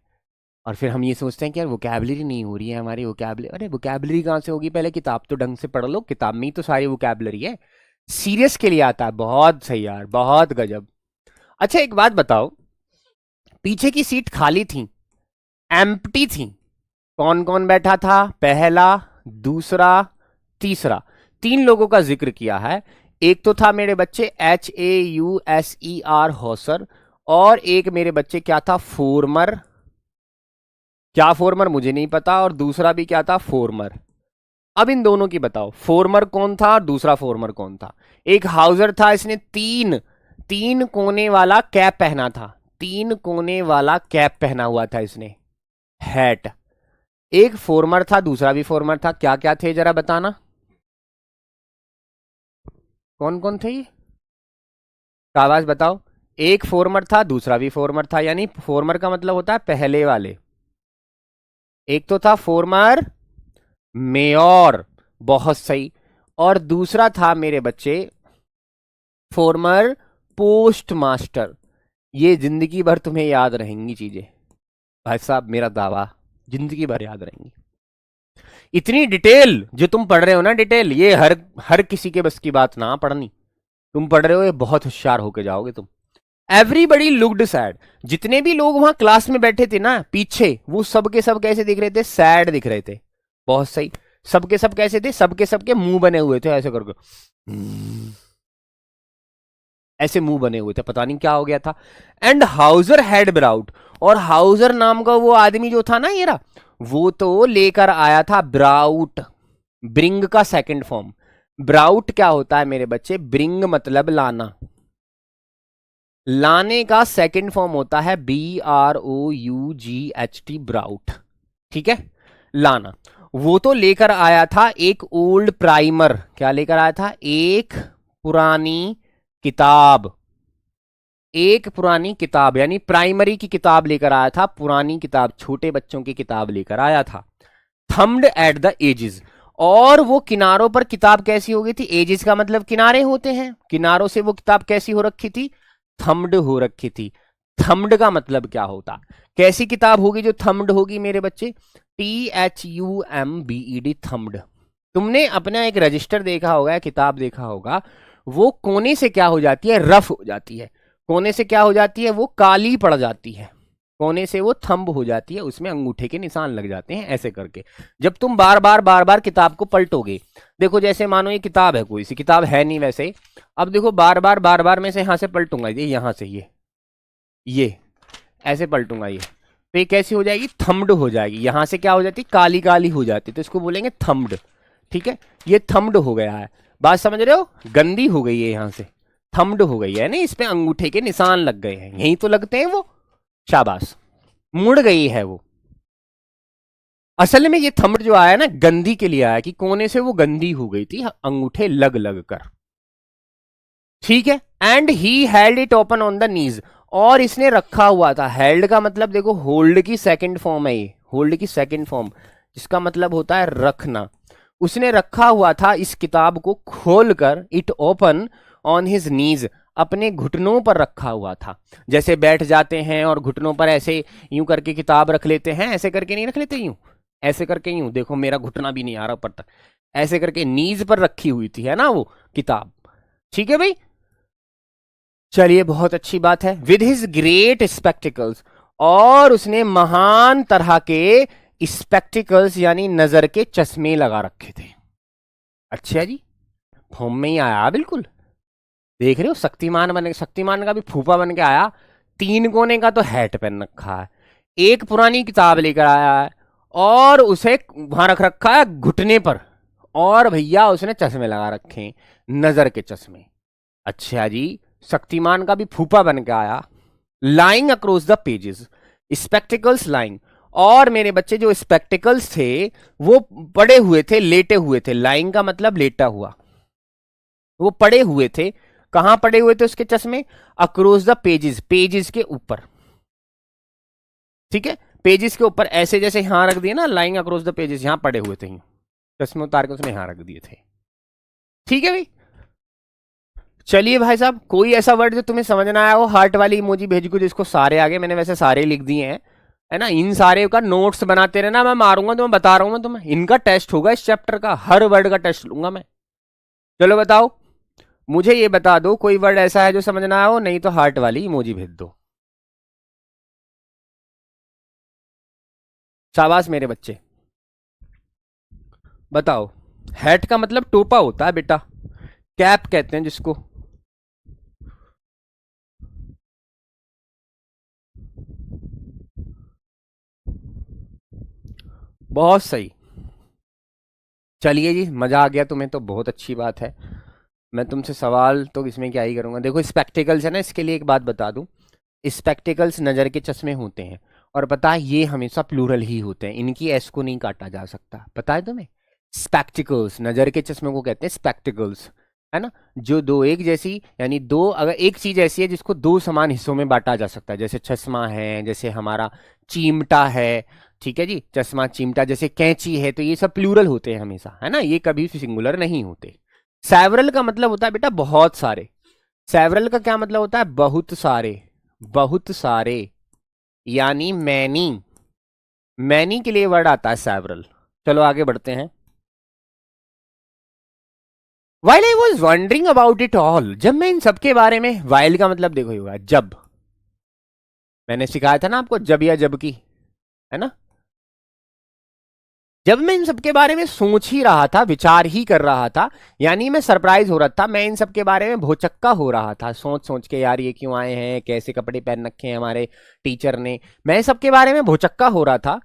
S1: और फिर हम ये सोचते हैं कि यार वोकैबुलरी नहीं हो रही है हमारी, वोकैबुलरी, अरे वोकैबुलरी कहाँ से होगी, पहले किताब तो ढंग से पढ़ लो, किताब में ही तो सारी वोकैबुलरी है। सीरियस के लिए आता है, बहुत सही यार, बहुत गजब। अच्छा एक बात बताओ, पीछे की सीट खाली थी, एम्प्टी थी, कौन कौन बैठा था? पहला, दूसरा, तीसरा, 3 लोगों का जिक्र किया है। एक तो था मेरे बच्चे HAUSER, हॉसर, और एक मेरे बच्चे क्या था, फॉर्मर। क्या फॉर्मर मुझे नहीं पता, और दूसरा भी क्या था, फॉर्मर। अब इन दोनों की बताओ, फॉर्मर कौन था और दूसरा फॉर्मर कौन था? एक हाउसर था, इसने तीन तीन कोने वाला कैप पहना था, 3 कोने वाला कैप पहना हुआ था इसने, हैट। एक फॉर्मर था, दूसरा भी फॉर्मर था, क्या क्या थे जरा बताना, कौन कौन थे ये? आवाज बताओ। एक फॉर्मर था, दूसरा भी फॉर्मर था, यानी फॉर्मर का मतलब होता है पहले वाले। एक तो था फॉर्मर मेयर, बहुत सही, और दूसरा था मेरे बच्चे फॉर्मर पोस्ट मास्टर। ये जिंदगी भर तुम्हें याद रहेंगी चीजें, भाई साहब मेरा दावा, जिंदगी भर याद रहेंगी। इतनी डिटेल जो तुम पढ़ रहे हो ना, डिटेल, ये हर हर किसी के बस की बात ना पढ़नी। तुम पढ़ रहे हो, ये बहुत होशियार होके जाओगे तुम। एवरीबडी लुक्ड सैड, जितने भी लोग वहां क्लास में बैठे थे ना पीछे, वो सब के सब कैसे दिख रहे थे? सैड दिख रहे थे। बहुत सही। सबके सब कैसे थे, सबके सबके मुंह बने हुए थे ऐसे करके, ऐसे मुंह बने हुए थे, पता नहीं क्या हो गया था। एंड हाउजर हैड ब्राउट, और हाउजर नाम का वो आदमी जो था ना ये रहा, वो तो लेकर आया था ब्राउट, ब्रिंग का सेकंड फॉर्म। ब्राउट क्या होता है मेरे बच्चे, ब्रिंग मतलब लाना, लाने का सेकंड फॉर्म होता है BROUGHT, ब्राउट, ठीक है, लाना। वो तो लेकर आया था एक ओल्ड प्राइमर, क्या लेकर आया था, एक पुरानी किताब, एक पुरानी किताब यानी प्राइमरी की किताब लेकर आया था, पुरानी किताब, छोटे बच्चों की किताब लेकर आया था। थम्ड एट द एजेस, और वो किनारों पर किताब कैसी हो गई थी, एजेस का मतलब किनारे होते हैं, किनारों से वो किताब कैसी हो रखी थी, थम्ड हो रखी थी। थम्ड का मतलब क्या होता, कैसी किताब होगी जो थम्ड होगी मेरे बच्चे, THUMBED, थम्ड। तुमने अपना एक रजिस्टर देखा होगा, किताब देखा होगा, वो कोने से क्या हो जाती है, रफ हो जाती है, कोने से क्या हो जाती है, वो काली पड़ जाती है, कोने से वो थंब हो जाती है, उसमें अंगूठे के निशान लग जाते हैं ऐसे करके। जब तुम बार बार किताब को पलटोगे, देखो जैसे मानो ये किताब है, कोई सी किताब है नहीं वैसे, अब देखो बार बार में से यहां से पलटूंगा, ये यहां से ये ऐसे पलटूंगा, ये तो ये कैसी हो जाएगी, थम्ब्ड हो जाएगी, यहां से क्या हो जाती है, काली काली हो जाती है, तो इसको बोलेंगे थम्ब्ड, ठीक है, ये थम्ब्ड हो गया है, बात समझ रहे हो, गंदी हो गई है यहां से, थम्ब्ड हो गई है ना, इस पे अंगूठे के निशान लग गए हैं, यही तो लगते हैं वो, शाबाश, मुड़ गई है वो। असल में ये थंब जो आया ना, गंदी के लिए आया, कि कोने से वो गंदी हो गई थी अंगूठे लग लग कर, ठीक है। And he held it open on the knees, और इसने रखा हुआ था, हेल्ड का मतलब देखो होल्ड की सेकंड फॉर्म है ये, होल्ड की सेकंड फॉर्म, जिसका मतलब होता है रखना। उसने रखा हुआ था इस किताब को खोलकर, it open on his knees, अपने घुटनों पर रखा हुआ था, जैसे बैठ जाते हैं और घुटनों पर ऐसे यूं करके किताब रख लेते हैं, ऐसे करके नहीं रख लेते, यूं ऐसे करके, यूं देखो मेरा घुटना भी नहीं आ रहा ऊपर तक, ऐसे करके नीज पर रखी हुई थी, है ना वो किताब, ठीक है भाई। चलिए बहुत अच्छी बात है, विद हिज ग्रेट स्पेक्टिकल्स, और उसने महान तरह के स्पेक्टिकल्स यानी नजर के चश्मे लगा रखे थे। अच्छा जी, फॉर्म में ही आया बिल्कुल, देख रहे हो, शक्तिमान बने, शक्तिमान का भी फूफा बन के आया, तीन कोने का तो हैट पहन रखा है, एक पुरानी किताब लेकर आया है, और उसे वहां रख रखा है घुटने पर, और भैया उसने चश्मे लगा रखे, नजर के चश्मे। अच्छा जी, शक्तिमान का भी फूफा बन के आया, lying across the pages, spectacles lying, और मेरे बच्चे जो स्पेक्टिकल्स थे वो पड़े हुए थे, लेटे हुए थे, लाइंग का मतलब लेटा हुआ, वो पड़े हुए थे, कहां पड़े हुए थे उसके चश्मे, अक्रॉस द पेजेस, पेजेस के ऊपर, ठीक है, पेजेस के ऊपर ऐसे जैसे यहां रख दिए ना, लाइंग अक्रॉस द पेजेस, यहां पड़े हुए थे, चश्मे उतार के उसने यहां रख दिए थे, ठीक है भाई। चलिए भाई साहब, कोई ऐसा वर्ड जो तुम्हें समझ ना आया हो, हार्ट वाली इमोजी भेज को, जिसको सारे आगे, मैंने वैसे सारे लिख दिए हैं, है ना, इन सारे का नोट्स बनाते रहना, मैं मारूंगा तो मैं बता रहा हूं, मैं तुम्हें, इनका टेस्ट होगा इस चैप्टर का, हर वर्ड का टेस्ट लूंगा मैं। चलो बताओ, मुझे ये बता दो कोई वर्ड ऐसा है जो समझ ना आया हो, नहीं तो हार्ट वाली इमोजी भेज दो। शाबाश मेरे बच्चे, बताओ। हैट का मतलब टोपा होता है बेटा, कैप कहते हैं जिसको। बहुत सही, चलिए जी, मजा आ गया तुम्हें तो बहुत अच्छी बात है। मैं तुमसे सवाल तो इसमें क्या ही करूंगा, देखो स्पेक्टिकल्स है ना, इसके लिए एक बात बता दूं, स्पेक्टिकल्स नजर के चश्मे होते हैं, और पता है ये हमेशा प्लूरल ही होते हैं, इनकी एस को नहीं काटा जा सकता, पता है तुम्हें, स्पेक्टिकल्स, नजर के चश्मे को कहते हैं स्पेक्टिकल्स, है ना, जो दो एक जैसी, यानी दो, अगर एक चीज ऐसी है जिसको दो समान हिस्सों में बांटा जा सकता है, जैसे चश्मा है, जैसे हमारा चिमटा है, ठीक है जी, चश्मा चिमटा, जैसे कैंची है, तो ये सब प्लूरल होते हैं हमेशा, है ना, ये कभी सिंगुलर नहीं होते। सेवरल का मतलब होता है बेटा बहुत सारे, सेवरल का क्या मतलब होता है, बहुत सारे, बहुत सारे, यानी मैनी, मैनी के लिए वर्ड आता है सेवरल। चलो आगे बढ़ते हैं। While I was wondering about it all, जब मैं इन सबके बारे में, वाइल का मतलब देखो होगा जब, मैंने सिखाया था ना आपको, जब या जब की, है ना, जब मैं इन सब के बारे में सोच ही रहा था, विचार ही कर रहा था, यानी मैं सरप्राइज हो रहा था, मैं इन सब के बारे में भौचक्का हो रहा था, सोच सोच के यार ये क्यों आए हैं, कैसे कपड़े पहन रखे हैं हमारे टीचर ने, मैं सब के बारे में भौचक्का हो रहा था,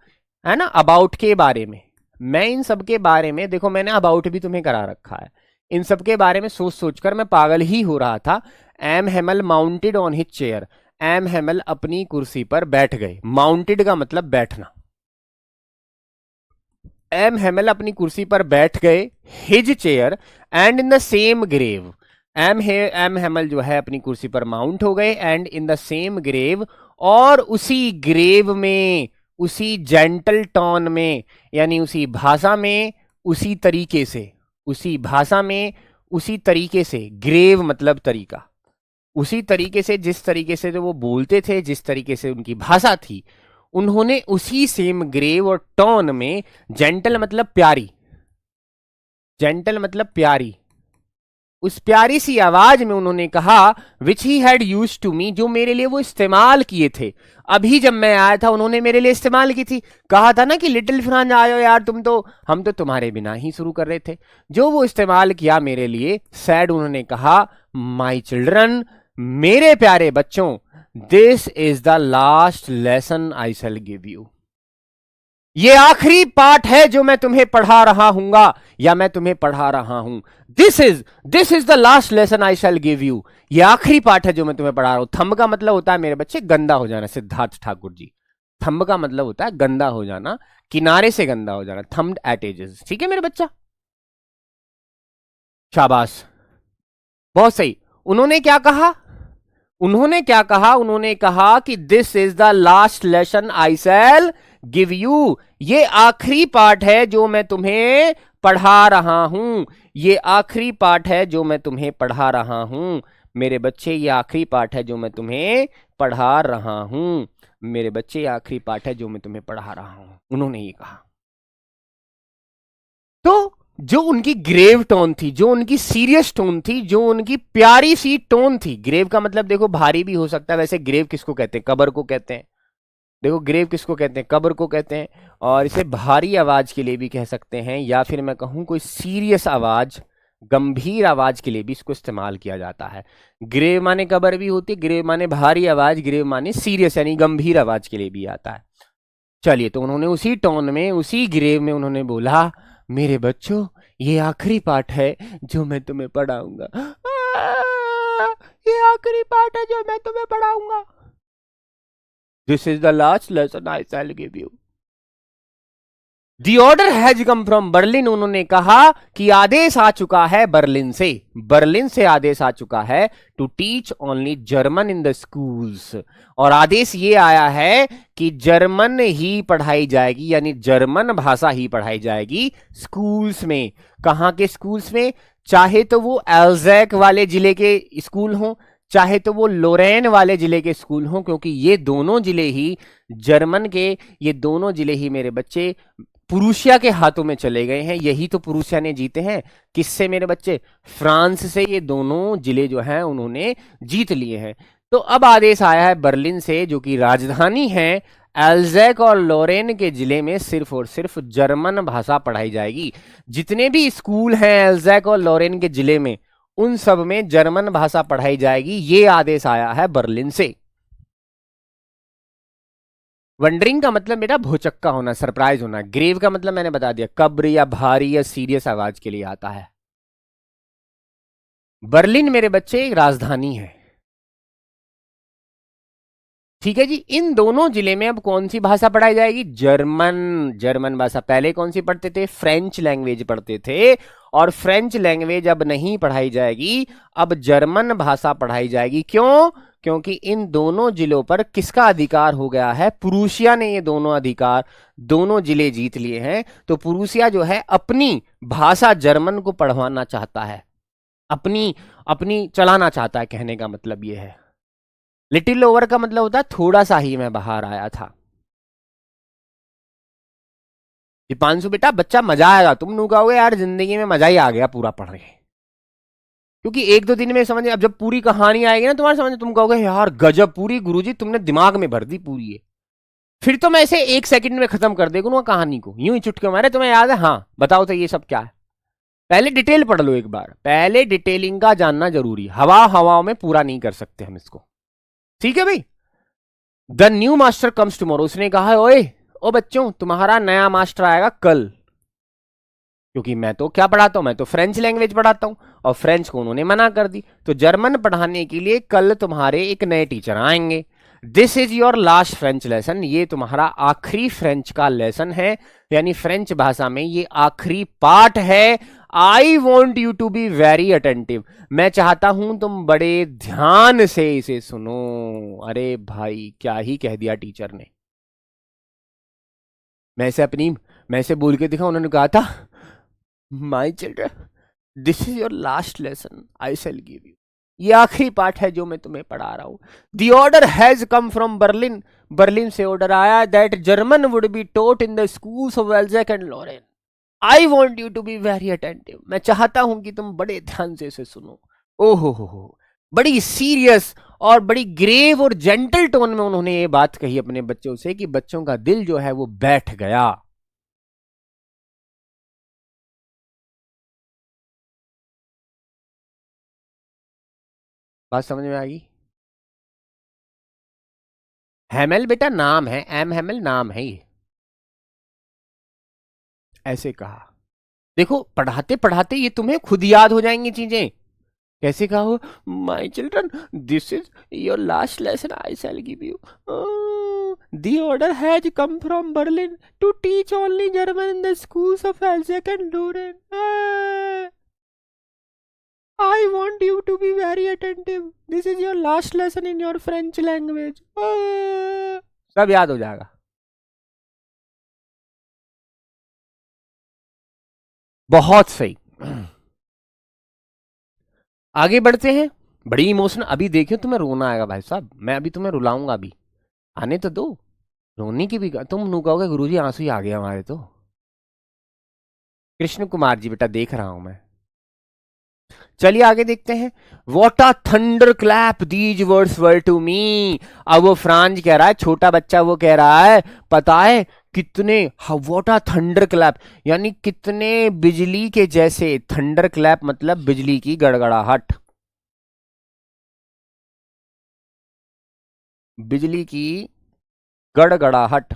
S1: है ना, अबाउट के बारे में। मैं इन सब के बारे में, देखो मैंने अबाउट भी तुम्हें करा रखा है, इन सब के बारे में सोच सोचकर मैं पागल ही हो रहा था। M Hamel mounted on his chair, M Hamel अपनी कुर्सी पर बैठ गए। माउंटेड का मतलब बैठना। एम हेमल अपनी कुर्सी पर बैठ गए, his chair and in the same grave. M Hamel जो है अपनी कुर्सी पर माउंट हो गए, and in the same grave, और उसी ग्रेव में, उसी जेंटल टोन में, यानी उसी भाषा में, उसी तरीके से, उसी भाषा में, उसी तरीके से, ग्रेव मतलब तरीका, उसी तरीके से, जिस तरीके से जो वो बोलते थे, जिस तरीके से उनकी भाषा थी, उन्होंने उसी सेम ग्रेव और टोन में, जेंटल मतलब प्यारी, जेंटल मतलब प्यारी, उस प्यारी सी आवाज में उन्होंने कहा, which he had used to me, जो मेरे लिए वो इस्तेमाल किए थे। अभी जब मैं आया था उन्होंने मेरे लिए इस्तेमाल की थी। कहा था ना कि लिटिल फ्रांस आयो यार, तुम तो, हम तो तुम्हारे बिना ही शुरू कर रहे थे। जो वो इस्तेमाल किया मेरे लिए, सैड उन्होंने कहा, माई चिल्ड्रन, मेरे प्यारे बच्चों, this is the last lesson I shall give you. ये आखिरी पाठ है जो मैं तुम्हें पढ़ा रहा हूंगा, या मैं तुम्हें पढ़ा रहा हूं। This is the last lesson I shall give you. ये आखिरी पाठ है जो मैं तुम्हें पढ़ा रहा हूं। थंब का मतलब होता है मेरे बच्चे गंदा हो जाना, सिद्धार्थ ठाकुर जी। थंब का मतलब होता है गंदा हो जाना, किनारे से गंदा हो जाना, थम्ब्ड एट एजेस। ठीक है मेरे बच्चा, शाबाश, बहुत सही। उन्होंने क्या कहा, उन्होंने क्या कहा, उन्होंने कहा कि this is the last lesson I shall give you. ये आखिरी पाठ है जो मैं तुम्हें पढ़ा रहा हूं। ये आखिरी पाठ है जो मैं तुम्हें पढ़ा रहा हूं मेरे बच्चे। ये आखिरी पाठ है जो मैं तुम्हें पढ़ा रहा हूं मेरे बच्चे। ये आखिरी पाठ है जो मैं तुम्हें पढ़ा रहा हूं, उन्होंने ये कहा। तो जो उनकी ग्रेव टोन थी, जो उनकी सीरियस टोन थी, जो उनकी प्यारी सी टोन थी, ग्रेव का मतलब देखो भारी भी हो सकता है। वैसे ग्रेव किसको कहते हैं, कब्र को कहते हैं। देखो ग्रेव किसको कहते हैं, कब्र को कहते हैं। और इसे भारी आवाज के लिए भी कह सकते हैं, या फिर मैं कहूं कोई सीरियस आवाज, गंभीर आवाज के लिए भी इसको इस्तेमाल किया जाता है। ग्रेव माने कब्र भी होती है, ग्रेव माने भारी आवाज, ग्रेव माने सीरियस यानी गंभीर आवाज के लिए भी आता है। चलिए, तो उन्होंने उसी टोन में, उसी ग्रेव में उन्होंने बोला, मेरे बच्चों ये आखिरी पाठ है जो मैं तुम्हें पढ़ाऊंगा। ये आखिरी पाठ है जो मैं तुम्हें पढ़ाऊंगा। This is the last lesson I shall give you. The order has come from Berlin. उन्होंने कहा कि आदेश आ चुका है बर्लिन से, बर्लिन से आदेश आ चुका है to teach only German in the schools. और आदेश ये आया है कि जर्मन ही पढ़ाई जाएगी, यानी जर्मन भाषा ही पढ़ाई जाएगी स्कूल्स में। कहां के स्कूल्स में, चाहे तो वो एल्जैक वाले जिले के स्कूल हों, चाहे तो वो लोरेन वाले जिले के स्कूल हों, क्योंकि ये दोनों जिले ही जर्मन के, ये दोनों जिले ही मेरे बच्चे प्रूशिया के हाथों में चले गए हैं। यही तो प्रूशिया ने जीते हैं। किससे मेरे बच्चे, फ्रांस से। ये दोनों जिले जो हैं उन्होंने जीत लिए हैं। तो अब आदेश आया है बर्लिन से, जो कि राजधानी है, एल्जैक और लोरेन के जिले में सिर्फ और सिर्फ जर्मन भाषा पढ़ाई जाएगी। जितने भी स्कूल हैं एल्जैक और लोरेन के जिले में, उन सब में जर्मन भाषा पढ़ाई जाएगी। ये आदेश आया है बर्लिन से। वंडरिंग का मतलब मेरा भौचक्का होना, सरप्राइज होना। ग्रेव का मतलब मैंने बता दिया, कब्र या भारी या सीरियस आवाज के लिए आता है। बर्लिन मेरे बच्चे एक राजधानी है, ठीक है जी। इन दोनों जिले में अब कौन सी भाषा पढ़ाई जाएगी, जर्मन। जर्मन भाषा। पहले कौन सी पढ़ते थे, फ्रेंच लैंग्वेज पढ़ते थे, और फ्रेंच लैंग्वेज अब नहीं पढ़ाई जाएगी, अब जर्मन भाषा पढ़ाई जाएगी। क्यों, क्योंकि इन दोनों जिलों पर किसका अधिकार हो गया है, प्रूशिया ने ये दोनों अधिकार, दोनों जिले जीत लिए हैं। तो प्रूशिया जो है अपनी भाषा जर्मन को पढ़वाना चाहता है, अपनी अपनी चलाना चाहता है, कहने का मतलब ये है। लिटिल ओवर का मतलब होता है थोड़ा सा ही मैं बाहर आया था। दीपांशु बेटा, बच्चा मजा आएगा, तुम लोग कहोगे यार जिंदगी में मजा ही आ गया पूरा पढ़ के, क्योंकि एक दो दिन में समझ, अब जब पूरी कहानी आएगी ना तुम्हारे समझ, तुम कहोगे यार गजब, पूरी गुरुजी तुमने दिमाग में भर दी पूरी है। फिर तो मैं इसे 1 सेकंड में खत्म कर देगा कहानी को, यूं ही चुटके मारे। तुम्हें याद है? हाँ बताओ तो ये सब क्या है। पहले डिटेल पढ़ लो एक बार, पहले डिटेलिंग का जानना जरूरी, हवाओं में पूरा नहीं कर सकते हम इसको। ठीक है भाई। The new master comes tomorrow, उसने कहा है ओए ओ बच्चों तुम्हारा नया मास्टर आएगा कल। क्योंकि मैं तो क्या पढ़ाता हूं, मैं तो फ्रेंच लैंग्वेज पढ़ाता हूं, और फ्रेंच को उन्होंने मना कर दी, तो जर्मन पढ़ाने के लिए कल तुम्हारे एक नए टीचर आएंगे। This is your last French lesson, ये तुम्हारा आखिरी फ्रेंच का लेसन है, यानी फ्रेंच भाषा में ये आखिरी पार्ट है। I want you to be very attentive, मैं चाहता हूं तुम बड़े ध्यान से इसे सुनो। अरे भाई क्या ही कह दिया टीचर ने। मैं इसे बोल के दिखा, उन्होंने कहा था माई children this is your last lesson I shall give you, ये आखिरी पार्ट है जो मैं तुम्हें पढ़ा रहा हूं। The order has come from Berlin, Berlin से ऑर्डर आया that German would be taught in the schools of Alsace and Lorraine. I want you to be very attentive, मैं चाहता हूं कि तुम बड़े ध्यान से इसे सुनो। ओहो हो, बड़ी सीरियस और बड़ी ग्रेव और जेंटल टोन में उन्होंने ये बात कही अपने बच्चों से कि बच्चों का दिल जो है वो बैठ गया। बात समझ में आ गई? हैमेल बेटा नाम है, एम हैमेल नाम है ये। ऐसे कहा। देखो पढ़ाते पढ़ाते ये तुम्हें खुद याद हो जाएंगी चीजें। कैसे कहा हो? My children this is your last lesson I shall give you, the order has come from Berlin to teach only German in the schools of Alsace and Lorraine. I want you to be very attentive. This is your last lesson in your French language. सब याद हो जाएगा। बहुत सही। आगे बढ़ते हैं। बड़ी इमोशनल, अभी देखियो तुम्हें रोना आएगा भाई साहब, मैं अभी तुम्हें रुलाऊंगा, अभी आने तो दो। रोने की भी तुम नु कहोगे गुरुजी आंसू ही आ गया हमारे तो। कृष्ण कुमार जी बेटा देख रहा हूं मैं। चलिए आगे देखते हैं। What a thunder clap these words were to me. अब वो फ्रांज कह रहा है, छोटा बच्चा वो कह रहा है, पता है कितने, वॉट अ थंडर क्लैप यानी कितने बिजली के जैसे, थंडर क्लैप मतलब बिजली की गड़गड़ाहट, बिजली की गड़गड़ाहट।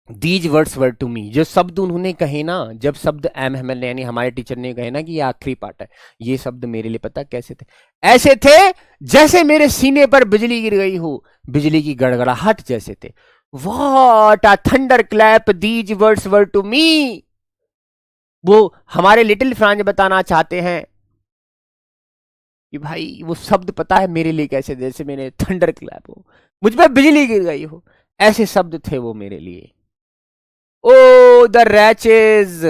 S1: These words were to me, जो शब्द उन्होंने कहे ना, जब शब्द एम एम यानी हमारे टीचर ने कहे ना कि ये आखिरी पार्ट है, ये शब्द मेरे लिए पता कैसे थे? ऐसे थे जैसे मेरे सीने पर बिजली गिर गई हो, बिजली की गड़गड़ाहट जैसे थे। What a thunder clap these words were to me. वो हमारे लिटिल फ्रांज बताना चाहते हैं कि भाई वो शब्द पता है मेरे लिए कैसे, जैसे मेरे थंडर क्लैप हो, मुझ पर बिजली गिर गई हो, ऐसे शब्द थे वो मेरे लिए। ओ द रैचेज,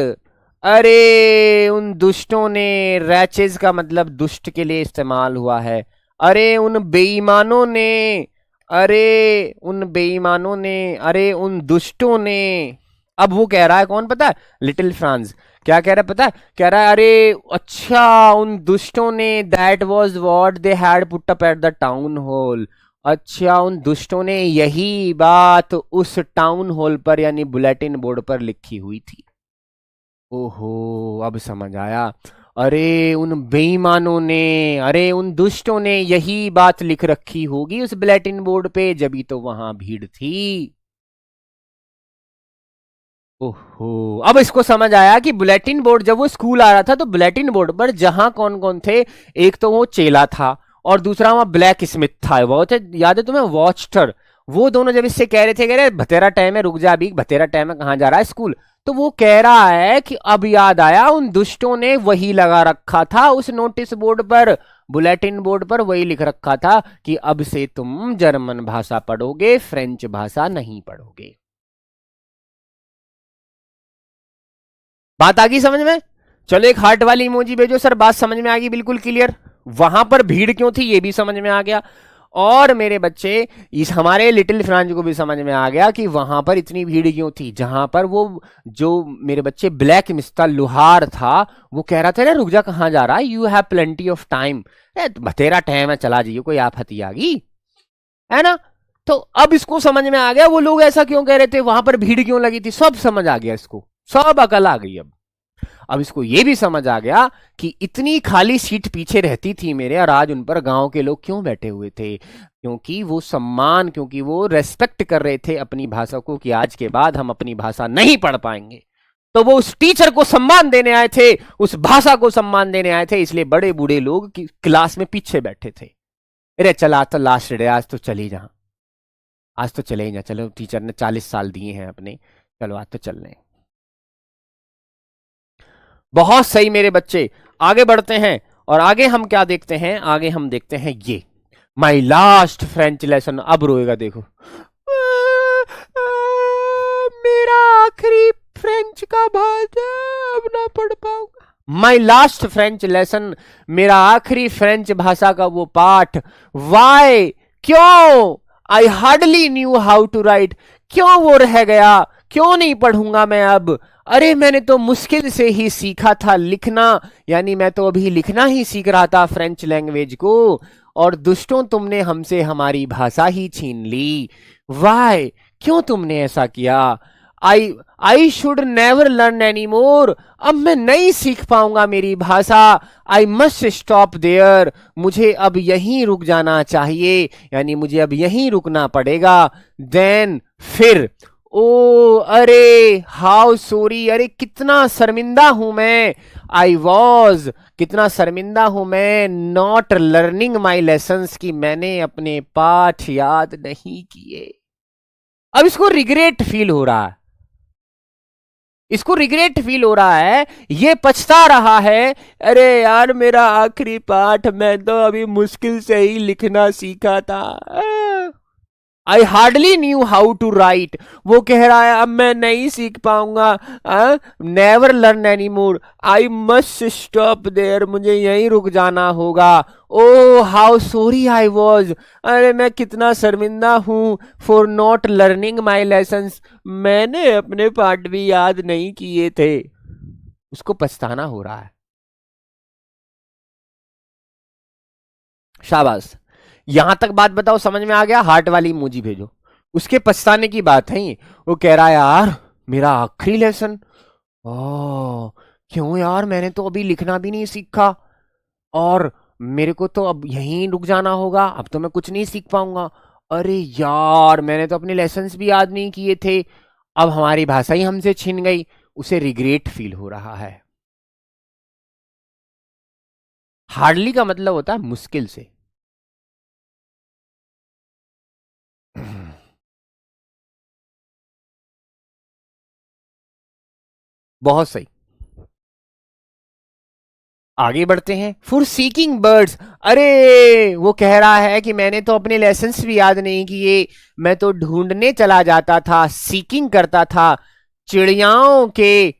S1: अरे उन दुष्टों ने, रैचेज का मतलब दुष्ट के लिए इस्तेमाल हुआ है। अरे उन बेईमानों ने, अरे उन बेईमानों ने, अरे उन दुष्टों ने। अब वो कह रहा है कौन पता है? Little France. क्या कह रहा है पता है? कह रहा है अरे अच्छा उन दुष्टों ने, that was what they had put up at the town hall. अच्छा उन दुष्टों ने यही बात उस टाउन हॉल पर यानी बुलेटिन बोर्ड पर लिखी हुई थी। ओहो अब समझ आया। अरे उन बेईमानों ने, अरे उन दुष्टों ने यही बात लिख रखी होगी उस बुलेटिन बोर्ड पे, जब तो वहां भीड़ थी। ओहो अब इसको समझ आया कि बुलेटिन बोर्ड, जब वो स्कूल आ रहा था तो बुलेटिन बोर्ड पर जहां कौन कौन थे, एक तो वो चेला था और दूसरा वहां ब्लैक स्मिथ था, वो थे, याद है तुम्हें, वॉचटर। वो दोनों जब इससे कह रहे भतेरा टाइम है, रुक जा अभी, भतेरा टाइम है, कहां जा रहा है स्कूल, तो वो कह रहा है कि अब याद आया उन दुष्टों ने वही लगा रखा था उस नोटिस बोर्ड पर, बुलेटिन बोर्ड पर वही लिख रखा था कि अब से तुम जर्मन भाषा पढ़ोगे, फ्रेंच भाषा नहीं पढ़ोगे। बात आ गई समझ में? चलो एक हार्ट वाली इमोजी भेजो सर, बात समझ में आ गई बिल्कुल क्लियर। वहां पर भीड़ क्यों थी ये भी समझ में आ गया। और मेरे बच्चे, इस हमारे लिटिल फ्रांस को भी समझ में आ गया कि वहां पर इतनी भीड़ क्यों थी। जहां पर वो जो मेरे बच्चे ब्लैक मिस्टर लुहार था, वो कह रहा था ना रुक जा, कहाँ जा रहा है, you have plenty of time, तेरा टाइम है, चला जाइए, कोई आफत आ गई है ना। तो अब इसको समझ में आ गया वो लोग ऐसा क्यों कह रहे थे, वहां पर भीड़ क्यों लगी थी, सब समझ आ गया इसको, सब अकल आ गई। अब इसको ये भी समझ आ गया कि इतनी खाली सीट पीछे रहती थी मेरे, और आज उन पर गांव के लोग क्यों बैठे हुए थे, क्योंकि वो सम्मान, क्योंकि वो रेस्पेक्ट कर रहे थे अपनी भाषा को, कि आज के बाद हम अपनी भाषा नहीं पढ़ पाएंगे। तो वो उस टीचर को सम्मान देने आए थे, उस भाषा को सम्मान देने आए थे, इसलिए बड़े बूढ़े लोग क्लास में पीछे बैठे थे। अरे चला, आज तो लास्ट डे, आज तो चले जा, आज तो चले ही जा, चलो टीचर ने 40 साल दिए हैं अपने, चलो आज तो चल रहे हैं। बहुत सही मेरे बच्चे, आगे बढ़ते हैं। और आगे हम क्या देखते हैं, आगे हम देखते हैं ये माई लास्ट फ्रेंच लेसन। अब रोएगा देखो, मेरा आखिरी फ्रेंच का भाषा, अब ना पढ़ पाऊंगा। माई लास्ट फ्रेंच लेसन, मेरा आखिरी फ्रेंच भाषा का वो पाठ। वाई, क्यों, I hardly knew how to write, क्यों वो रह गया, क्यों नहीं पढ़ूंगा मैं अब। अरे मैंने तो मुश्किल से ही सीखा था लिखना, यानी मैं तो अभी लिखना ही सीख रहा था फ्रेंच लैंग्वेज को, और दुष्टों तुमने हमसे हमारी भाषा ही छीन ली। वाई, क्यों तुमने ऐसा किया। I should never learn any मोर, अब मैं नहीं सीख पाऊंगा मेरी भाषा। आई मस्ट स्टॉप देयर, मुझे अब यहीं रुक जाना चाहिए, यानी मुझे अब यहीं रुकना पड़ेगा। देन, फिर, ओ अरे, हाउ सॉरी, अरे कितना शर्मिंदा हूं मैं। आई वॉज, कितना शर्मिंदा हूं मैं, नॉट लर्निंग माई लेसन्स, की मैंने अपने पाठ याद नहीं किए। अब इसको रिग्रेट फील हो रहा है, इसको रिग्रेट फील हो रहा है, ये पछता रहा है, अरे यार मेरा आखिरी पाठ, मैं तो अभी मुश्किल से ही लिखना सीखा था। I hardly knew how to write, वो कह रहा है अब मैं नहीं सीख पाऊंगा, never learn any more, I must stop there, मुझे यहीं रुक जाना होगा। Oh how sorry I was, अरे मैं कितना शर्मिंदा हूं, for not learning my lessons, मैंने अपने पाठ भी याद नहीं किए थे। उसको पछताना हो रहा है। शाबाश, यहां तक बात बताओ, समझ में आ गया, हार्ट वाली इमोजी भेजो। उसके पछताने की बात है ये, वो कह रहा है यार मेरा आखिरी लेसन, ओ क्यों यार, मैंने तो अभी लिखना भी नहीं सीखा, और मेरे को तो अब यहीं रुक जाना होगा, अब तो मैं कुछ नहीं सीख पाऊंगा। अरे यार मैंने तो अपने लेसन्स भी याद नहीं किए थे, अब हमारी भाषा ही हमसे छिन गई। उसे रिग्रेट फील हो रहा है। हार्डली का मतलब होता है मुश्किल से। बहुत सही, आगे बढ़ते हैं। फॉर सीकिंग बर्ड्स, अरे वो कह रहा है कि मैंने तो अपने लेसन्स भी याद नहीं किए, मैं तो ढूंढने चला जाता था, सीकिंग करता था, चिड़ियाओं के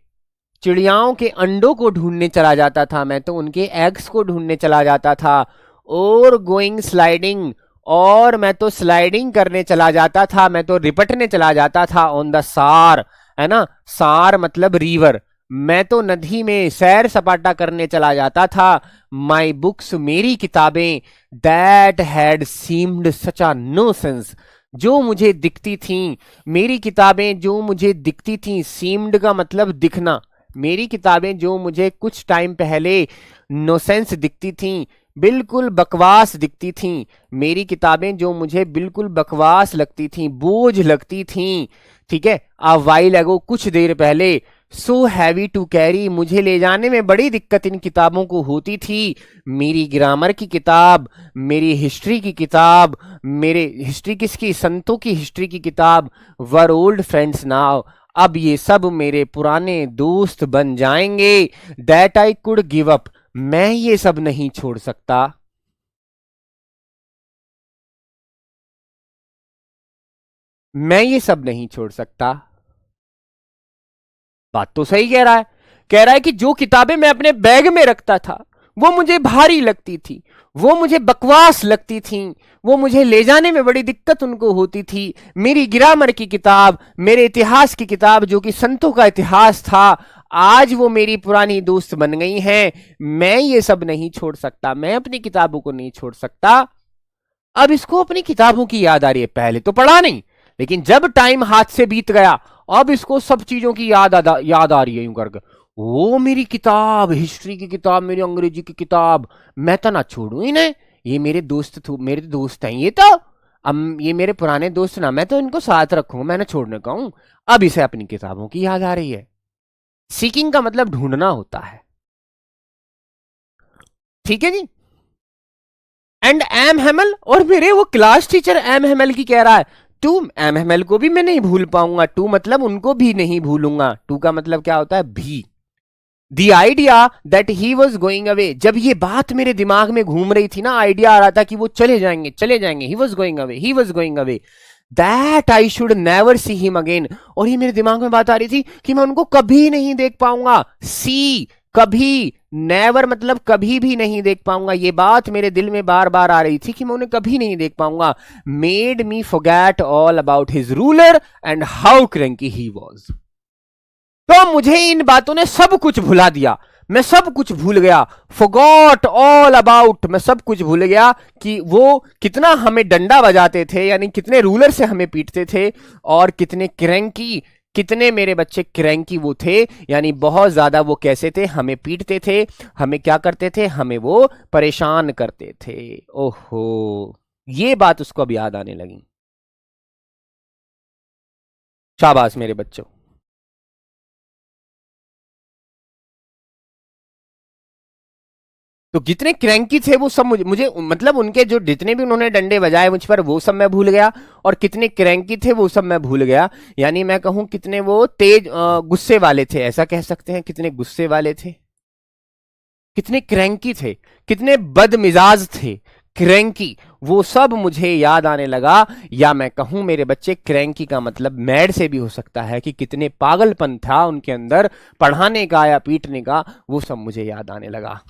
S1: चिड़ियाओं के अंडों को ढूंढने चला जाता था, मैं तो उनके एग्स को ढूंढने चला जाता था। और गोइंग स्लाइडिंग, और मैं तो स्लाइडिंग करने चला जाता था, मैं तो रिपटने चला जाता था ऑन द सार, है ना, सार मतलब रिवर, मैं तो नदी में सैर सपाटा करने चला जाता था। माई बुक्स, मेरी किताबें, that had seemed such a nuisance, जो मुझे दिखती थीं, मेरी किताबें जो मुझे दिखती थीं, सीम्ड का मतलब दिखना, मेरी किताबें जो मुझे कुछ टाइम पहले नोसेंस दिखती थीं, बिल्कुल बकवास दिखती थीं, मेरी किताबें जो मुझे बिल्कुल बकवास लगती थीं, बोझ लगती थीं, ठीक है, अ वाइल अगो, कुछ देर पहले, सो हैवी टू कैरी, मुझे ले जाने में बड़ी दिक्कत इन किताबों को होती थी, मेरी ग्रामर की किताब, मेरी हिस्ट्री की किताब, मेरे हिस्ट्री किसकी, संतों की हिस्ट्री की किताब, वर ओल्ड फ्रेंड्स नाउ, अब ये सब मेरे पुराने दोस्त बन जाएंगे। That I could give up, मैं ये सब नहीं छोड़ सकता, मैं ये सब नहीं छोड़ सकता। बात तो सही कह रहा है, कह रहा है कि जो किताबें मैं अपने बैग में रखता था, वो मुझे भारी लगती थी, वो मुझे बकवास लगती थी, वो मुझे ले जाने में बड़ी दिक्कत उनको होती थी। मेरी ग्रामर की किताब, मेरे इतिहास की किताब जो कि संतों का इतिहास था, आज वो मेरी पुरानी दोस्त बन गई हैं। मैं ये सब नहीं छोड़ सकता, मैं अपनी किताबों को नहीं छोड़ सकता। अब इसको अपनी किताबों की याद आ रही है, पहले तो पढ़ा नहीं, लेकिन जब टाइम हाथ से बीत गया अब इसको सब चीजों की याद आ रही है यूं करके। वो मेरी किताब, हिस्ट्री की किताब, मेरी अंग्रेजी की किताब, मैं तो ना छोड़ू इन्हें। ये मेरे मेरे दोस्त हैं ये तो। अब ये मेरे पुराने दोस्त ना, मैं तो इनको साथ रखूंगा, मैंने छोड़ने का हूं। अब इसे अपनी किताबों की याद आ रही है। सीकिंग का मतलब ढूंढना होता है। ठीक है जी। एंड एम हेमल, और मेरे वो क्लास टीचर एम हेमल की कह रहा है टू, एम हेमल को भी मैं नहीं भूल पाऊंगा, टू मतलब उनको भी नहीं भूलूंगा, टू का मतलब क्या होता है, भी। The idea that he was going away, जब ये बात मेरे दिमाग में घूम रही थी ना, आइडिया आ रहा था कि वो चले जाएंगे चले जाएंगे, he was going away, he was going away, that I should never see him again. और ये मेरे दिमाग में बात आ रही थी कि मैं उनको कभी नहीं देख पाऊंगा। सी, कभी, नेवर मतलब कभी भी नहीं देख पाऊंगा, ये बात मेरे दिल में बार बार आ रही थी कि मैं उन्हें कभी नहीं देख पाऊंगा। Made me forget all about his ruler and how cranky he was. तो मुझे इन बातों ने सब कुछ भुला दिया, मैं सब कुछ भूल गया। फॉरगॉट ऑल अबाउट, मैं सब कुछ भूल गया कि वो कितना हमें डंडा बजाते थे, यानी कितने रूलर से हमें पीटते थे, और कितने क्रैंकी, कितने मेरे बच्चे क्रैंकी वो थे, यानी बहुत ज्यादा वो कैसे थे, हमें पीटते थे, हमें क्या करते थे, हमें वो परेशान करते थे। ओहो, ये बात उसको अब याद आने लगी। शाबाश मेरे बच्चों। तो जितने क्रैंकी थे वो सब मुझे मतलब उनके जो जितने भी उन्होंने डंडे बजाए मुझ पर वो सब मैं भूल गया, और कितने क्रैंकी थे वो सब मैं भूल गया। यानी मैं कहूं कितने वो तेज गुस्से वाले थे, ऐसा कह सकते हैं, कितने गुस्से वाले थे, कितने क्रैंकी थे, कितने बदमिजाज थे, क्रैंकी, वो सब मुझे याद आने लगा। या मैं कहूं मेरे बच्चे, क्रैंकी का मतलब मैड से भी हो सकता है कि कितने पागलपन था उनके अंदर पढ़ाने का या पीटने का, वो सब मुझे याद आने लगा।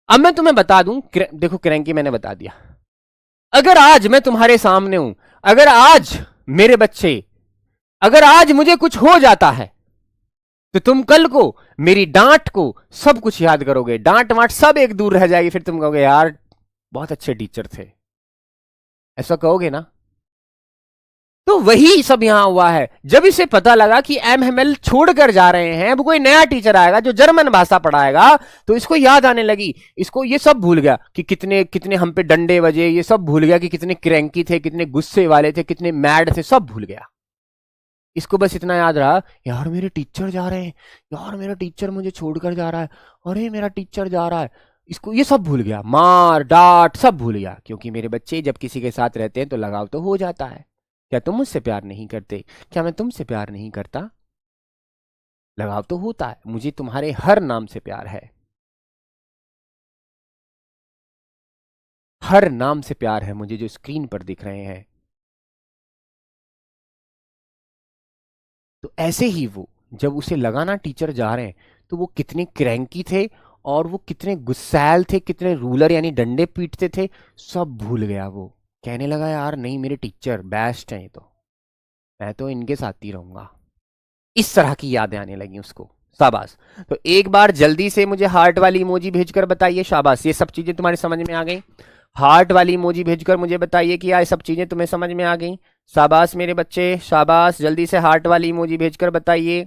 S1: अब मैं तुम्हें बता दूं, देखो क्रैंकी मैंने बता दिया। अगर आज मैं तुम्हारे सामने हूं, अगर आज मेरे बच्चे, अगर आज मुझे कुछ हो जाता है, तो तुम कल को मेरी डांट को सब कुछ याद करोगे, डांट वाट सब एक दूर रह जाएगी, फिर तुम कहोगे यार बहुत अच्छे टीचर थे, ऐसा कहोगे ना। तो वही सब यहां हुआ है। जब इसे पता लगा कि एमएमएल छोड़कर जा रहे हैं, अब कोई नया टीचर आएगा जो जर्मन भाषा पढ़ाएगा, तो इसको याद आने लगी, इसको ये सब भूल गया कि कितने कितने हम पे डंडे बजे, ये सब भूल गया कि कितने क्रैंकी थे, कितने गुस्से वाले थे, कितने मैड थे, सब भूल गया। इसको बस इतना याद रहा, यार मेरे टीचर जा रहे हैं, यार मेरा टीचर मुझे छोड़कर जा रहा है, अरे मेरा टीचर जा रहा है। इसको ये सब भूल गया, मार डांट सब भूल गया, क्योंकि मेरे बच्चे जब किसी के साथ रहते हैं तो लगाव तो हो जाता है। क्या तुम मुझसे प्यार नहीं करते, क्या मैं तुमसे प्यार नहीं करता, लगाव तो होता है, मुझे तुम्हारे हर नाम से प्यार है, हर नाम से प्यार है मुझे, जो स्क्रीन पर दिख रहे हैं। तो ऐसे ही वो, जब उसे लगा ना टीचर जा रहे हैं, तो वो कितने क्रैंकी थे, और वो कितने गुस्सैल थे, कितने रूलर यानी डंडे पीटते थे, सब भूल गया वो। कहने लगा यार नहीं, मेरे टीचर बेस्ट हैं, ये तो मैं तो इनके साथ ही रहूंगा। इस तरह की यादें आने लगी उसको। शाबाश। तो एक बार जल्दी से मुझे हार्ट वाली इमोजी भेजकर बताइए, शाबाश, ये सब चीजें तुम्हारे समझ में आ गई। हार्ट वाली इमोजी भेजकर मुझे बताइए कि ये सब चीजें तुम्हें समझ में आ गई। शाबाश मेरे बच्चे, शाबाश, जल्दी से हार्ट वाली इमोजी भेजकर बताइए।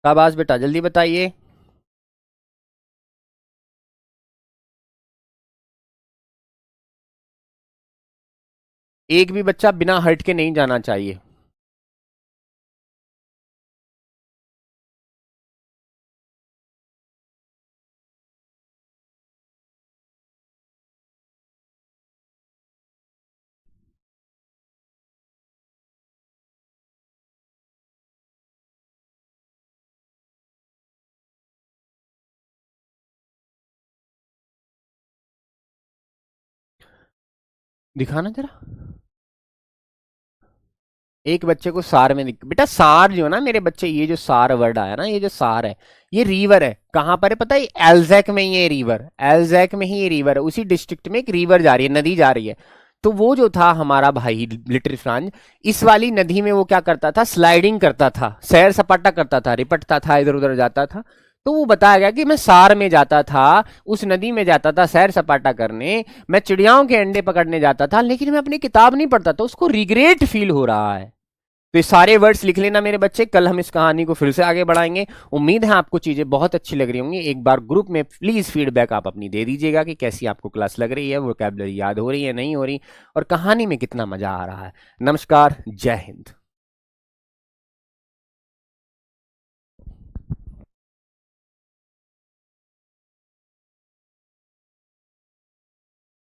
S1: शाबाश बेटा, जल्दी बताइए। एक भी बच्चा बिना हट के नहीं जाना चाहिए। दिखाना जरा। एक बच्चे को सार में बेटा सार जो ना मेरे बच्चे, ये जो सार वर्ड आया ना, ये जो सार है ये रिवर है। कहां पर है पता है? एल्जैक में ही ये रिवर, एल्जैक में ही ये रिवर है। उसी डिस्ट्रिक्ट में एक रिवर जा रही है, नदी जा रही है। तो वो जो था हमारा भाई लिटिल फ्रांज, इस वाली नदी में वो क्या करता था? स्लाइडिंग करता था, सैर सपाटा करता था, रिपटता था, इधर उधर जाता था। तो वो बताया गया कि मैं सार में जाता था, उस नदी में जाता था सैर सपाटा करने, मैं चिड़ियाओं के अंडे पकड़ने जाता था, लेकिन मैं अपनी किताब नहीं पढ़ता था। उसको रिग्रेट फील हो रहा है। तो ये सारे वर्ड्स लिख लेना मेरे बच्चे, कल हम इस कहानी को फिर से आगे बढ़ाएंगे। उम्मीद है आपको चीजें बहुत अच्छी लग रही होंगी। एक बार ग्रुप में प्लीज फीडबैक आप अपनी दे दीजिएगा कि कैसी आपको क्लास लग रही है, वोकैबुलरी याद हो रही है नहीं हो रही, और कहानी में कितना मजा आ रहा है। नमस्कार, जय हिंद।